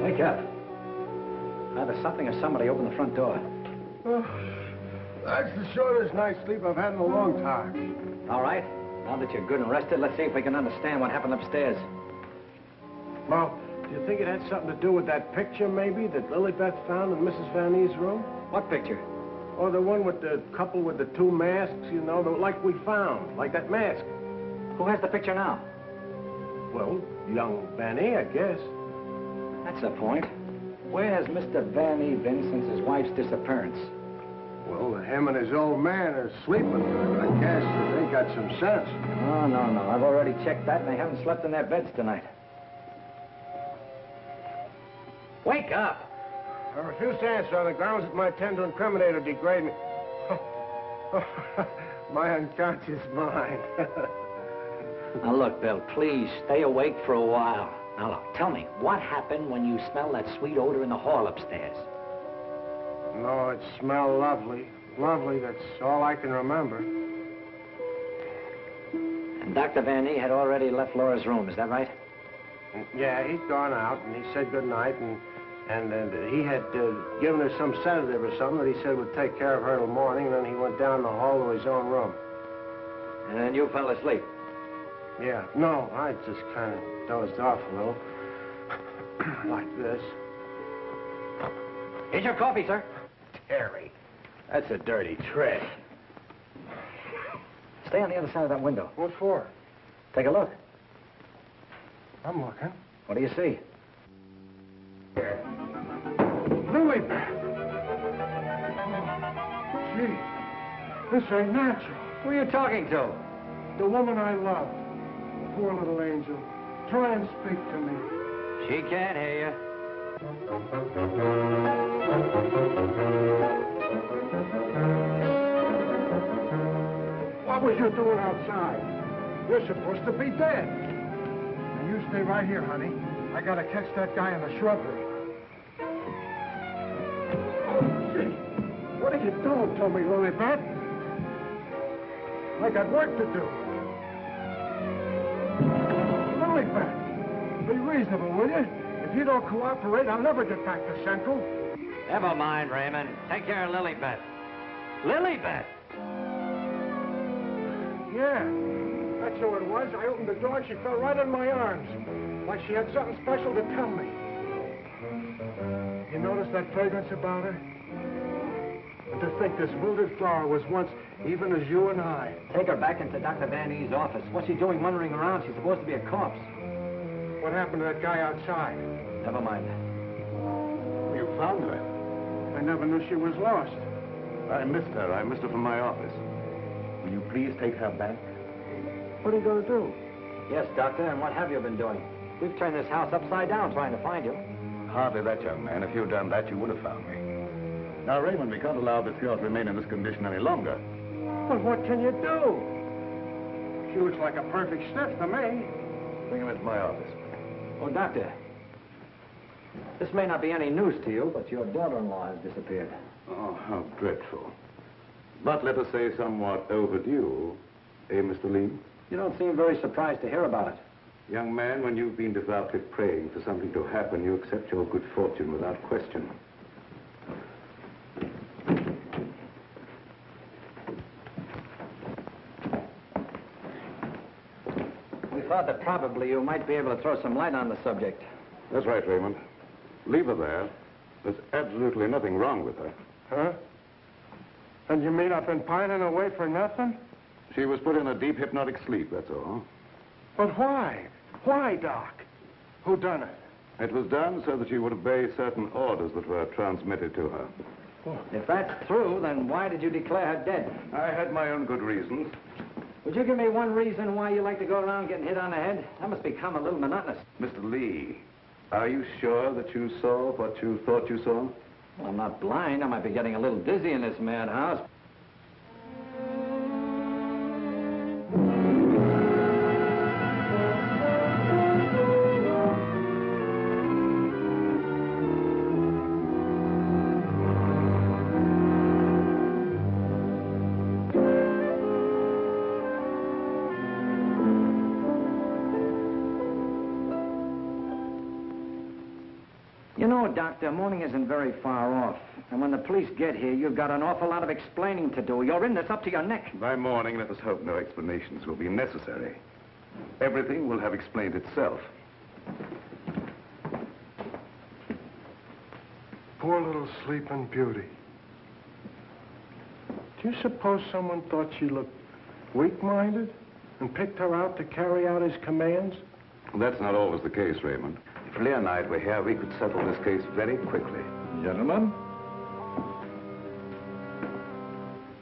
[SPEAKER 12] Wake up. Either something or somebody opened the front door.
[SPEAKER 9] Oh, that's the shortest night's sleep I've had in a long time.
[SPEAKER 12] All right. Now that you're good and rested, let's see if we can understand what happened upstairs.
[SPEAKER 9] Well, do you think it had something to do with that picture, maybe, that Lily Beth found in Mrs. Van E's room?
[SPEAKER 12] What picture?
[SPEAKER 9] Or the one with the couple with the 2 masks, you know, like we found, like that mask.
[SPEAKER 12] Who has the picture now?
[SPEAKER 9] Well, young Van E, I guess.
[SPEAKER 12] That's the point. Where has Mr. Van E been since his wife's disappearance?
[SPEAKER 9] Well, him and his old man are sleeping. I guess they got some sense.
[SPEAKER 12] Oh, no. I've already checked that, and they haven't slept in their beds tonight. Wake up!
[SPEAKER 9] I refuse to answer on the grounds that my tend to incriminate or degrade me. My unconscious mind.
[SPEAKER 12] Now, look, Bill, please stay awake for a while. Now, look, tell me, what happened when you smelled that sweet odor in the hall upstairs?
[SPEAKER 9] No, it smelled lovely. Lovely, that's all I can remember.
[SPEAKER 12] And Dr. Van E had already left Laura's room, is that right?
[SPEAKER 9] Yeah, he'd gone out, and he said goodnight, and he had given her some sedative or something that he said would take care of her till morning, and then he went down the hall to his own room.
[SPEAKER 12] And then you fell asleep?
[SPEAKER 9] Yeah, no, I just kind of dozed off a little. Like this.
[SPEAKER 12] Here's your coffee, sir.
[SPEAKER 9] Terry.
[SPEAKER 12] That's a dirty trick. Stay on the other side of that window.
[SPEAKER 9] What for?
[SPEAKER 12] Take a look.
[SPEAKER 9] I'm looking.
[SPEAKER 12] What do you see?
[SPEAKER 9] Lily Beth! Gee, this ain't natural.
[SPEAKER 12] Who are you talking to?
[SPEAKER 9] The woman I love. Poor little angel. Try and speak to me.
[SPEAKER 12] She can't hear you.
[SPEAKER 9] What was you doing outside? You're supposed to be dead. Now you stay right here, honey. I gotta catch that guy in the shrubbery. Oh, gee. What are you doing to me, Lily Beth? I got work to do. Lily Beth, be reasonable, will you? If you don't cooperate, I'll never get back to Central.
[SPEAKER 12] Never mind, Raymond. Take care of Lilybeth. Lilybeth!
[SPEAKER 9] Yeah, that's who it was. I opened the door and she fell right in my arms. Like she had something special to tell me. You notice that fragrance about her? And to think this wilted flower was once even as you and I.
[SPEAKER 12] Take her back into Dr. Van E's office. What's she doing wandering around? She's supposed to be a corpse.
[SPEAKER 9] What happened to that guy outside?
[SPEAKER 12] Never mind.
[SPEAKER 4] You found her.
[SPEAKER 9] I never knew she was lost.
[SPEAKER 4] I missed her. I missed her from my office. Will you please take her back?
[SPEAKER 9] What are you going to do?
[SPEAKER 12] Yes, Doctor, and what have you been doing? We've turned this house upside down trying to find you.
[SPEAKER 5] Hardly that, young man. If you'd done that, you would have found me.
[SPEAKER 4] Now, Raymond, we can't allow this girl to remain in this condition any longer.
[SPEAKER 9] But what can you do? She looks like a perfect stiff to me.
[SPEAKER 4] Bring him into my office.
[SPEAKER 12] Oh, Doctor, this may not be any news to you, but your daughter-in-law has disappeared.
[SPEAKER 4] Oh, how dreadful. But let us say somewhat overdue, eh, Mr. Lee?
[SPEAKER 12] You don't seem very surprised to hear about it.
[SPEAKER 4] Young man, when you've been devoutly praying for something to happen, you accept your good fortune without question.
[SPEAKER 12] We thought that probably you might be able to throw some light on the subject.
[SPEAKER 4] That's right, Raymond. Leave her there. There's absolutely nothing wrong with her.
[SPEAKER 9] Huh? And you mean I've been pining away for nothing?
[SPEAKER 4] She was put in a deep hypnotic sleep, that's all.
[SPEAKER 9] But why? Why, Doc? Who done it?
[SPEAKER 4] It was done so that she would obey certain orders that were transmitted to her.
[SPEAKER 12] If that's true, then why did you declare her dead?
[SPEAKER 4] I had my own good reasons.
[SPEAKER 12] Would you give me one reason why you like to go around getting hit on the head? That must become a little monotonous.
[SPEAKER 4] Mr. Lee, are you sure that you saw what you thought you saw?
[SPEAKER 12] Well, I'm not blind. I might be getting a little dizzy in this madhouse. You know, Doctor, morning isn't very far off. And when the police get here, you've got an awful lot of explaining to do. You're in this up to your neck.
[SPEAKER 4] By morning, let us hope no explanations will be necessary. Everything will have explained itself.
[SPEAKER 9] Poor little sleeping beauty. Do you suppose someone thought she looked weak-minded and picked her out to carry out his commands?
[SPEAKER 4] That's not always the case, Raymond. If Lee and I were here, we could settle this case very quickly.
[SPEAKER 8] Gentlemen,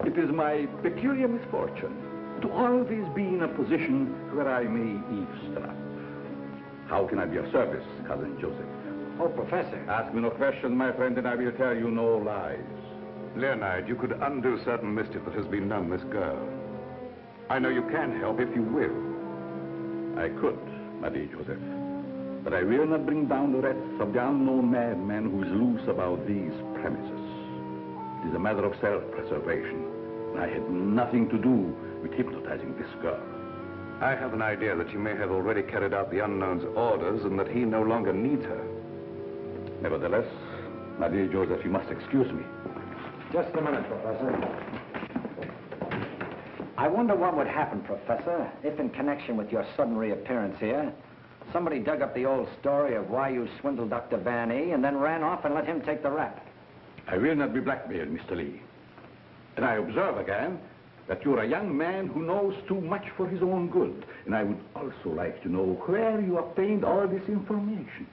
[SPEAKER 8] it is my peculiar misfortune to always be in a position where I may eavesdrop. How can I be of service, Cousin Joseph?
[SPEAKER 12] Oh, Professor.
[SPEAKER 8] Ask me no questions, my friend, and I will tell you no lies.
[SPEAKER 4] Leonard, you could undo certain mischief that has been done this girl. I know you can help if you will.
[SPEAKER 8] I could, my dear Joseph. But I will not bring down the wrath of the unknown madman who is loose about these premises. It is a matter of self-preservation. I had nothing to do with hypnotizing this girl.
[SPEAKER 4] I have an idea that you may have already carried out the unknown's orders and that he no longer needs her.
[SPEAKER 8] Nevertheless, my dear Joseph, you must excuse me.
[SPEAKER 12] Just a minute, Professor. I wonder what would happen, Professor, if in connection with your sudden reappearance here, somebody dug up the old story of why you swindled Dr. Van E and then ran off and let him take the rap.
[SPEAKER 8] I will not be blackmailed, Mr. Lee. And I observe again that you're a young man who knows too much for his own good. And I would also like to know where you obtained all this information.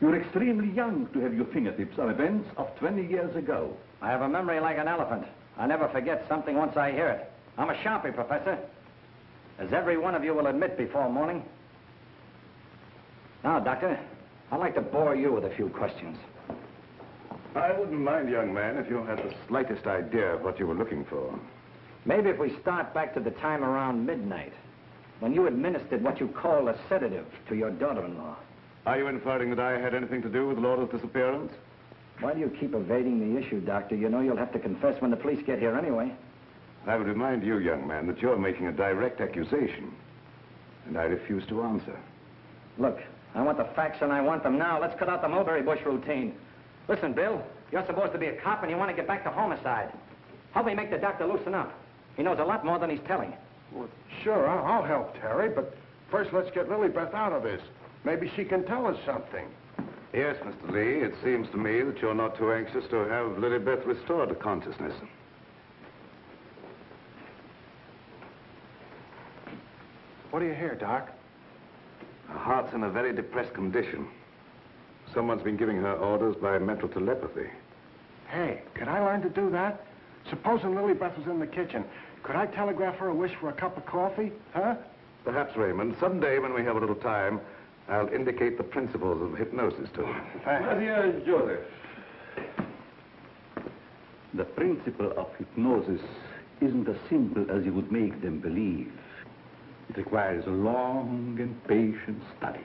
[SPEAKER 8] You're extremely young to have your fingertips on events of 20 years ago.
[SPEAKER 12] I have a memory like an elephant. I never forget something once I hear it. I'm a sharpie, Professor. As every one of you will admit before morning. Now, Doctor, I'd like to bore you with a few questions.
[SPEAKER 5] I wouldn't mind, young man, if you had the slightest idea of what you were looking for.
[SPEAKER 12] Maybe if we start back to the time around midnight, when you administered what you call a sedative to your daughter-in-law.
[SPEAKER 5] Are you inferring that I had anything to do with Laura's disappearance?
[SPEAKER 12] Why do you keep evading the issue, Doctor? You know you'll have to confess when the police get here anyway.
[SPEAKER 5] I would remind you, young man, that you're making a direct accusation, and I refuse to answer.
[SPEAKER 12] Look, I want the facts and I want them now. Let's cut out the mulberry bush routine. Listen, Bill, you're supposed to be a cop and you want to get back to homicide. Help me make the doctor loosen up. He knows a lot more than he's telling.
[SPEAKER 9] Well, sure, I'll help Terry, but first let's get Lilybeth out of this. Maybe she can tell us something.
[SPEAKER 5] Yes, Mr. Lee, it seems to me that you're not too anxious to have Lilybeth restored to consciousness.
[SPEAKER 9] What do you hear, Doc?
[SPEAKER 5] Her heart's in a very depressed condition. Someone's been giving her orders by mental telepathy.
[SPEAKER 9] Hey, could I learn to do that? Supposing Lilybeth was in the kitchen, could I telegraph her a wish for a cup of coffee, huh?
[SPEAKER 5] Perhaps, Raymond, someday when we have a little time, I'll indicate the principles of hypnosis to her.
[SPEAKER 8] My dear Joseph, the principle of hypnosis isn't as simple as you would make them believe. It requires a long and patient study.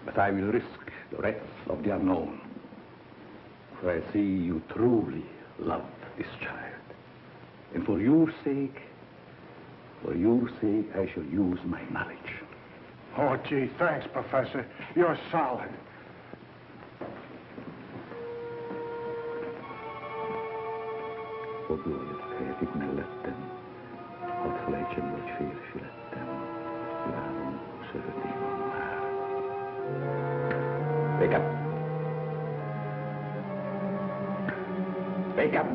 [SPEAKER 8] But I will risk the rest of the unknown. For I see you truly love this child. And for your sake, I shall use my knowledge.
[SPEAKER 9] Oh, gee, thanks, Professor. You're solid.
[SPEAKER 8] Och jag fick mig lätten. Och fläcken var fyrflätten. Larm och sördimon här. Wake up. Wake up.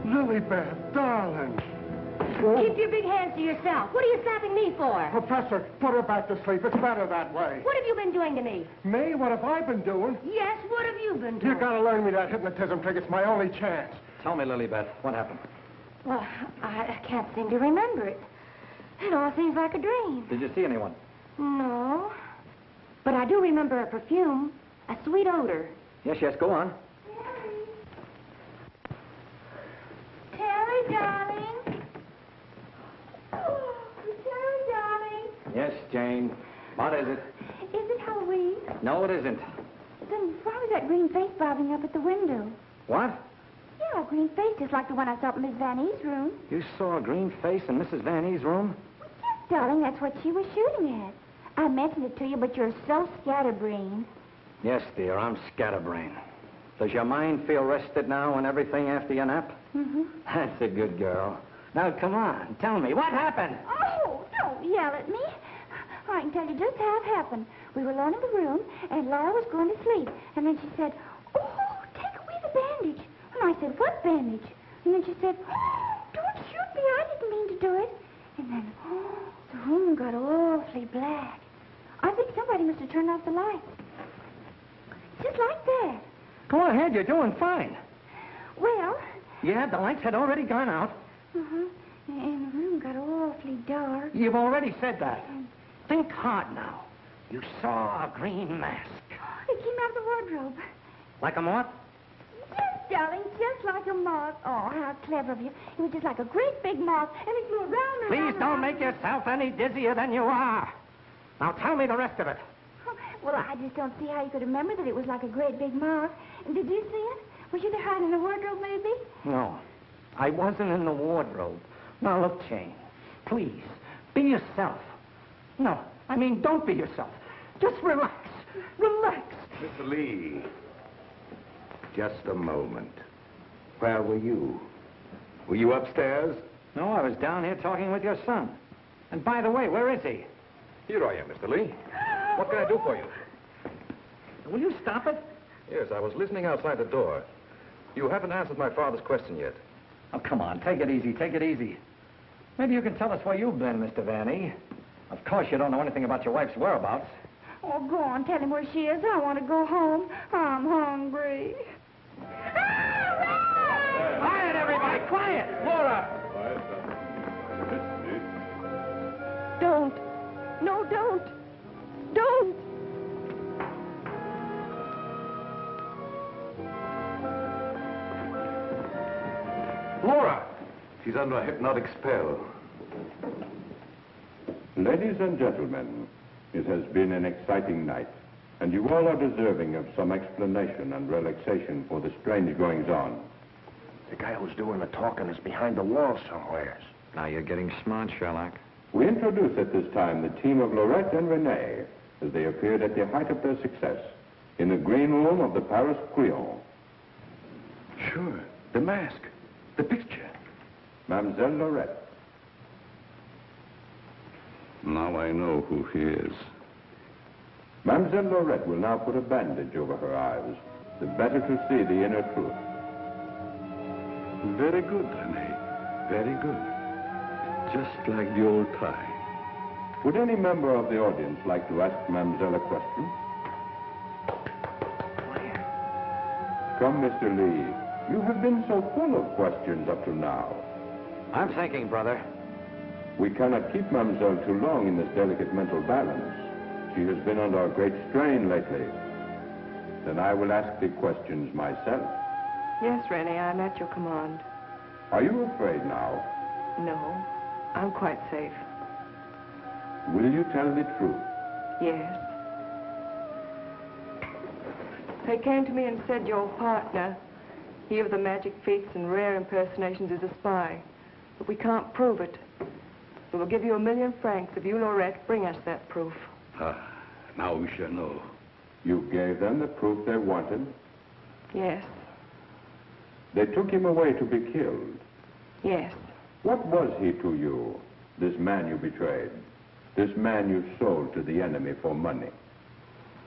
[SPEAKER 9] Lilybeth, darling.
[SPEAKER 6] Keep your big hands to yourself. What are you slapping me for?
[SPEAKER 9] Professor, put her back to sleep. It's better that way.
[SPEAKER 6] What have you been doing to me?
[SPEAKER 9] Me? What have I been doing?
[SPEAKER 6] Yes, what have you been doing?
[SPEAKER 9] You gotta learn me that hypnotism trick. It's my only chance.
[SPEAKER 12] Tell me, Lilybeth, what happened?
[SPEAKER 6] Well, I can't seem to remember it. It all seems like a dream.
[SPEAKER 12] Did you see anyone?
[SPEAKER 6] No. But I do remember a perfume, a sweet odor.
[SPEAKER 12] Yes, go on.
[SPEAKER 6] Terry, darling. Oh, Terry, darling.
[SPEAKER 12] Yes, Jane. What is it?
[SPEAKER 6] Is it Halloween?
[SPEAKER 12] No, it isn't.
[SPEAKER 6] Then why was that green face bobbing up at the window?
[SPEAKER 12] What?
[SPEAKER 6] Yeah, a green face just like the one I saw in Miss Van E's room.
[SPEAKER 12] You saw a green face in Mrs. Van E's room?
[SPEAKER 6] Yes, darling, that's what she was shooting at. I mentioned it to you, but you're so scatterbrained.
[SPEAKER 12] Yes, dear, I'm scatterbrained. Does your mind feel rested now and everything after your nap?
[SPEAKER 6] Mm-hmm.
[SPEAKER 12] That's a good girl. Now, come on, tell me, what happened?
[SPEAKER 6] Oh, don't yell at me. I can tell you just how it happened. We were alone in the room, and Laura was going to sleep. And then she said, oh, take away the bandage. And I said, what bandage? And then she said, oh, don't shoot me. I didn't mean to do it. And then, the room got awfully black. I think somebody must have turned off the lights. Just like that.
[SPEAKER 12] Go ahead, you're doing fine.
[SPEAKER 6] Well...
[SPEAKER 12] Yeah, the lights had already gone out.
[SPEAKER 6] Uh-huh. And the room got awfully dark.
[SPEAKER 12] You've already said that. Think hard now. You saw a green mask.
[SPEAKER 6] It came out of the wardrobe.
[SPEAKER 12] Like a moth?
[SPEAKER 6] Yes, darling, just like a moth. Oh, how clever of you. It was just like a great big moth, and it flew around and
[SPEAKER 12] Please
[SPEAKER 6] around.
[SPEAKER 12] don't
[SPEAKER 6] around.
[SPEAKER 12] make yourself any dizzier than you are. Now tell me the rest of it.
[SPEAKER 6] Well, I just don't see how you could remember that it was like a great big moth. And did you see it? Was you there hiding in the wardrobe, maybe?
[SPEAKER 12] No, I wasn't in the wardrobe. Now, look, Jane, please, be yourself. No, I mean, don't be yourself. Just relax. Relax.
[SPEAKER 5] Mr. Lee, just a moment. Where were you? Were you upstairs?
[SPEAKER 12] No, I was down here talking with your son. And by the way, where is he?
[SPEAKER 10] Here I am, Mr. Lee. What can I do for you?
[SPEAKER 12] Will you stop it?
[SPEAKER 10] Yes, I was listening outside the door. You haven't answered my father's question yet.
[SPEAKER 12] Oh, come on, take it easy, take it easy. Maybe you can tell us where you've been, Mr. Vanny. Of course you don't know anything about your wife's whereabouts.
[SPEAKER 11] Oh, go on, tell him where she is. I want to go home. I'm hungry.
[SPEAKER 12] Quiet, everybody, quiet! Laura!
[SPEAKER 11] Don't. No, don't. Don't.
[SPEAKER 12] Laura!
[SPEAKER 5] She's under a hypnotic spell.
[SPEAKER 13] Ladies and gentlemen, it has been an exciting night, and you all are deserving of some explanation and relaxation for the strange goings-on.
[SPEAKER 9] The guy who's doing the talking is behind the wall somewheres.
[SPEAKER 12] Now you're getting smart, Sherlock.
[SPEAKER 13] We introduce at this time the team of Lorette and Renee as they appeared at the height of their success in the green room of the Paris Creole.
[SPEAKER 5] Sure, the mask, the picture.
[SPEAKER 13] Mademoiselle Lorette.
[SPEAKER 5] Now I know who he is.
[SPEAKER 13] Mademoiselle Lorette will now put a bandage over her eyes, the better to see the inner truth.
[SPEAKER 5] Very good, Renee. Very good. Just like the old time.
[SPEAKER 13] Would any member of the audience like to ask Mademoiselle a question? Come, Mr. Lee. You have been so full of questions up to now.
[SPEAKER 12] I'm thinking, brother.
[SPEAKER 13] We cannot keep Mademoiselle too long in this delicate mental balance. She has been under a great strain lately. Then I will ask the questions myself.
[SPEAKER 3] Yes, Rennie, I'm at your command.
[SPEAKER 13] Are you afraid now?
[SPEAKER 3] No, I'm quite safe.
[SPEAKER 13] Will you tell the truth?
[SPEAKER 3] Yes. They came to me and said your partner, he of the magic feats and rare impersonations, is a spy. But we can't prove it. We will give you 1,000,000 francs if you, Lorette, bring us that proof.
[SPEAKER 5] Now we shall know.
[SPEAKER 13] You gave them the proof they wanted?
[SPEAKER 3] Yes.
[SPEAKER 13] They took him away to be killed?
[SPEAKER 3] Yes.
[SPEAKER 13] What was he to you, this man you betrayed? This man you sold to the enemy for money?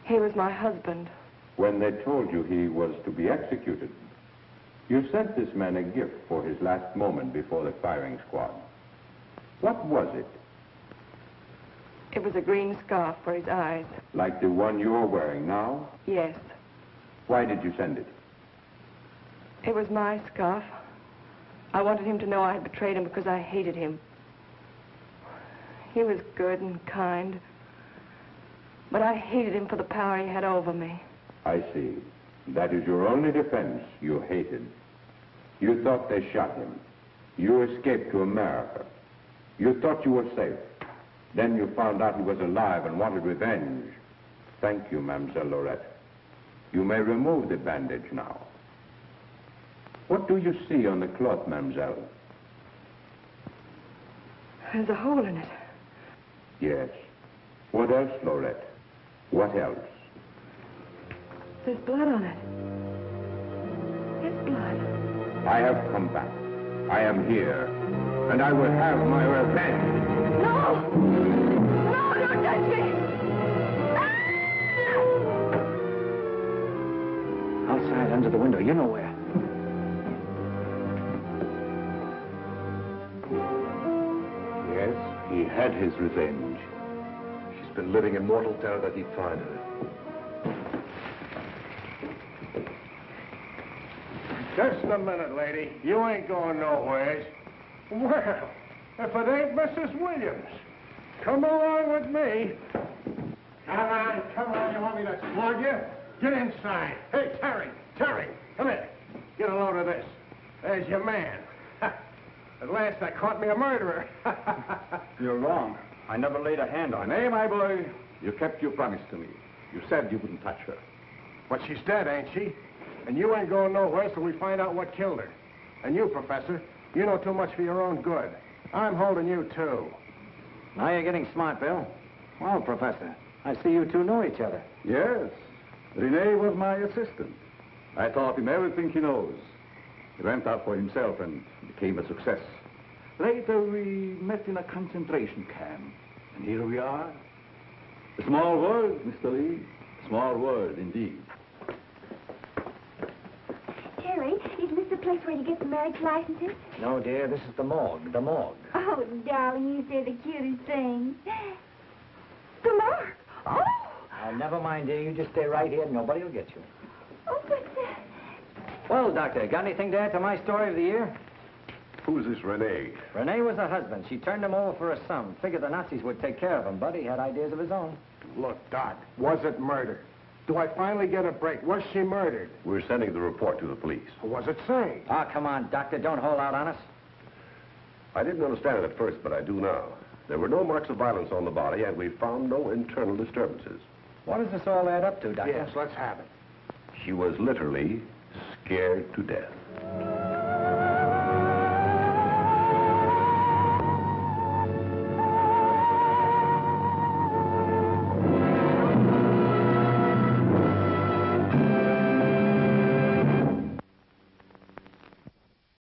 [SPEAKER 3] He was my husband.
[SPEAKER 13] When they told you he was to be executed, you sent this man a gift for his last moment before the firing squad. What was it?
[SPEAKER 3] It was a green scarf for his eyes.
[SPEAKER 13] Like the one you're wearing now?
[SPEAKER 3] Yes.
[SPEAKER 13] Why did you send it?
[SPEAKER 3] It was my scarf. I wanted him to know I had betrayed him because I hated him. He was good and kind, but I hated him for the power he had over me.
[SPEAKER 13] I see. That is your only defense. You hated. You thought they shot him. You escaped to America. You thought you were safe. Then you found out he was alive and wanted revenge. Thank you, Mademoiselle Lorette. You may remove the bandage now. What do you see on the cloth, Mademoiselle?
[SPEAKER 3] There's a hole in it.
[SPEAKER 13] Yes. What else, Lorette? What else?
[SPEAKER 3] There's blood on it. There's blood.
[SPEAKER 13] I have come back. I am here. And I will have my revenge.
[SPEAKER 3] No! No, don't touch me!
[SPEAKER 12] Outside, under the window, you know where.
[SPEAKER 5] Yes, he had his revenge.
[SPEAKER 10] She's been living in mortal terror that he'd find her.
[SPEAKER 9] Just a minute, lady. You ain't going nowheres. Well, if it ain't Mrs. Williams, come along with me. Come on. You want me to slug you? Get inside. Hey, Terry, come here. Get a load of this. There's your man. At last I caught me a murderer.
[SPEAKER 5] You're wrong. I never laid a hand on her. Nay, my boy, you kept your promise to me. You said you wouldn't touch her.
[SPEAKER 9] But she's dead, ain't she? And you ain't going nowhere till we find out what killed her. And you, Professor, you know too much for your own good. I'm holding you, too.
[SPEAKER 12] Now you're getting smart, Bill. Well, Professor, I see you two know each other.
[SPEAKER 5] Yes. Renee was my assistant. I taught him everything he knows. He went out for himself and became a success. Later, we met in a concentration camp. And here we are. A small world, Mr. Lee. A small world, indeed.
[SPEAKER 14] Harry, isn't this the place where you get the marriage licenses?
[SPEAKER 12] No, dear, this is the morgue, the morgue.
[SPEAKER 14] Oh, darling, you say the cutest thing. The morgue? Oh!
[SPEAKER 12] Never mind, dear. You just stay right here. Nobody will get you.
[SPEAKER 14] Oh, but...
[SPEAKER 12] Well, Doctor, got anything to add to my story of the year?
[SPEAKER 1] Who's this Renee?
[SPEAKER 12] Renee was the husband. She turned him over for a sum. Figured the Nazis would take care of him, but he had ideas of his own.
[SPEAKER 9] Look, Doc, was it murder? Do I finally get a break? Was she murdered?
[SPEAKER 1] We're sending the report to the police.
[SPEAKER 9] What does it say?
[SPEAKER 12] Oh, come on, Doctor. Don't hold out on us.
[SPEAKER 1] I didn't understand it at first, but I do now. There were no marks of violence on the body, and we found no internal disturbances.
[SPEAKER 12] What does this all add up to, Doctor?
[SPEAKER 9] Yes, let's have it.
[SPEAKER 1] She was literally scared to death.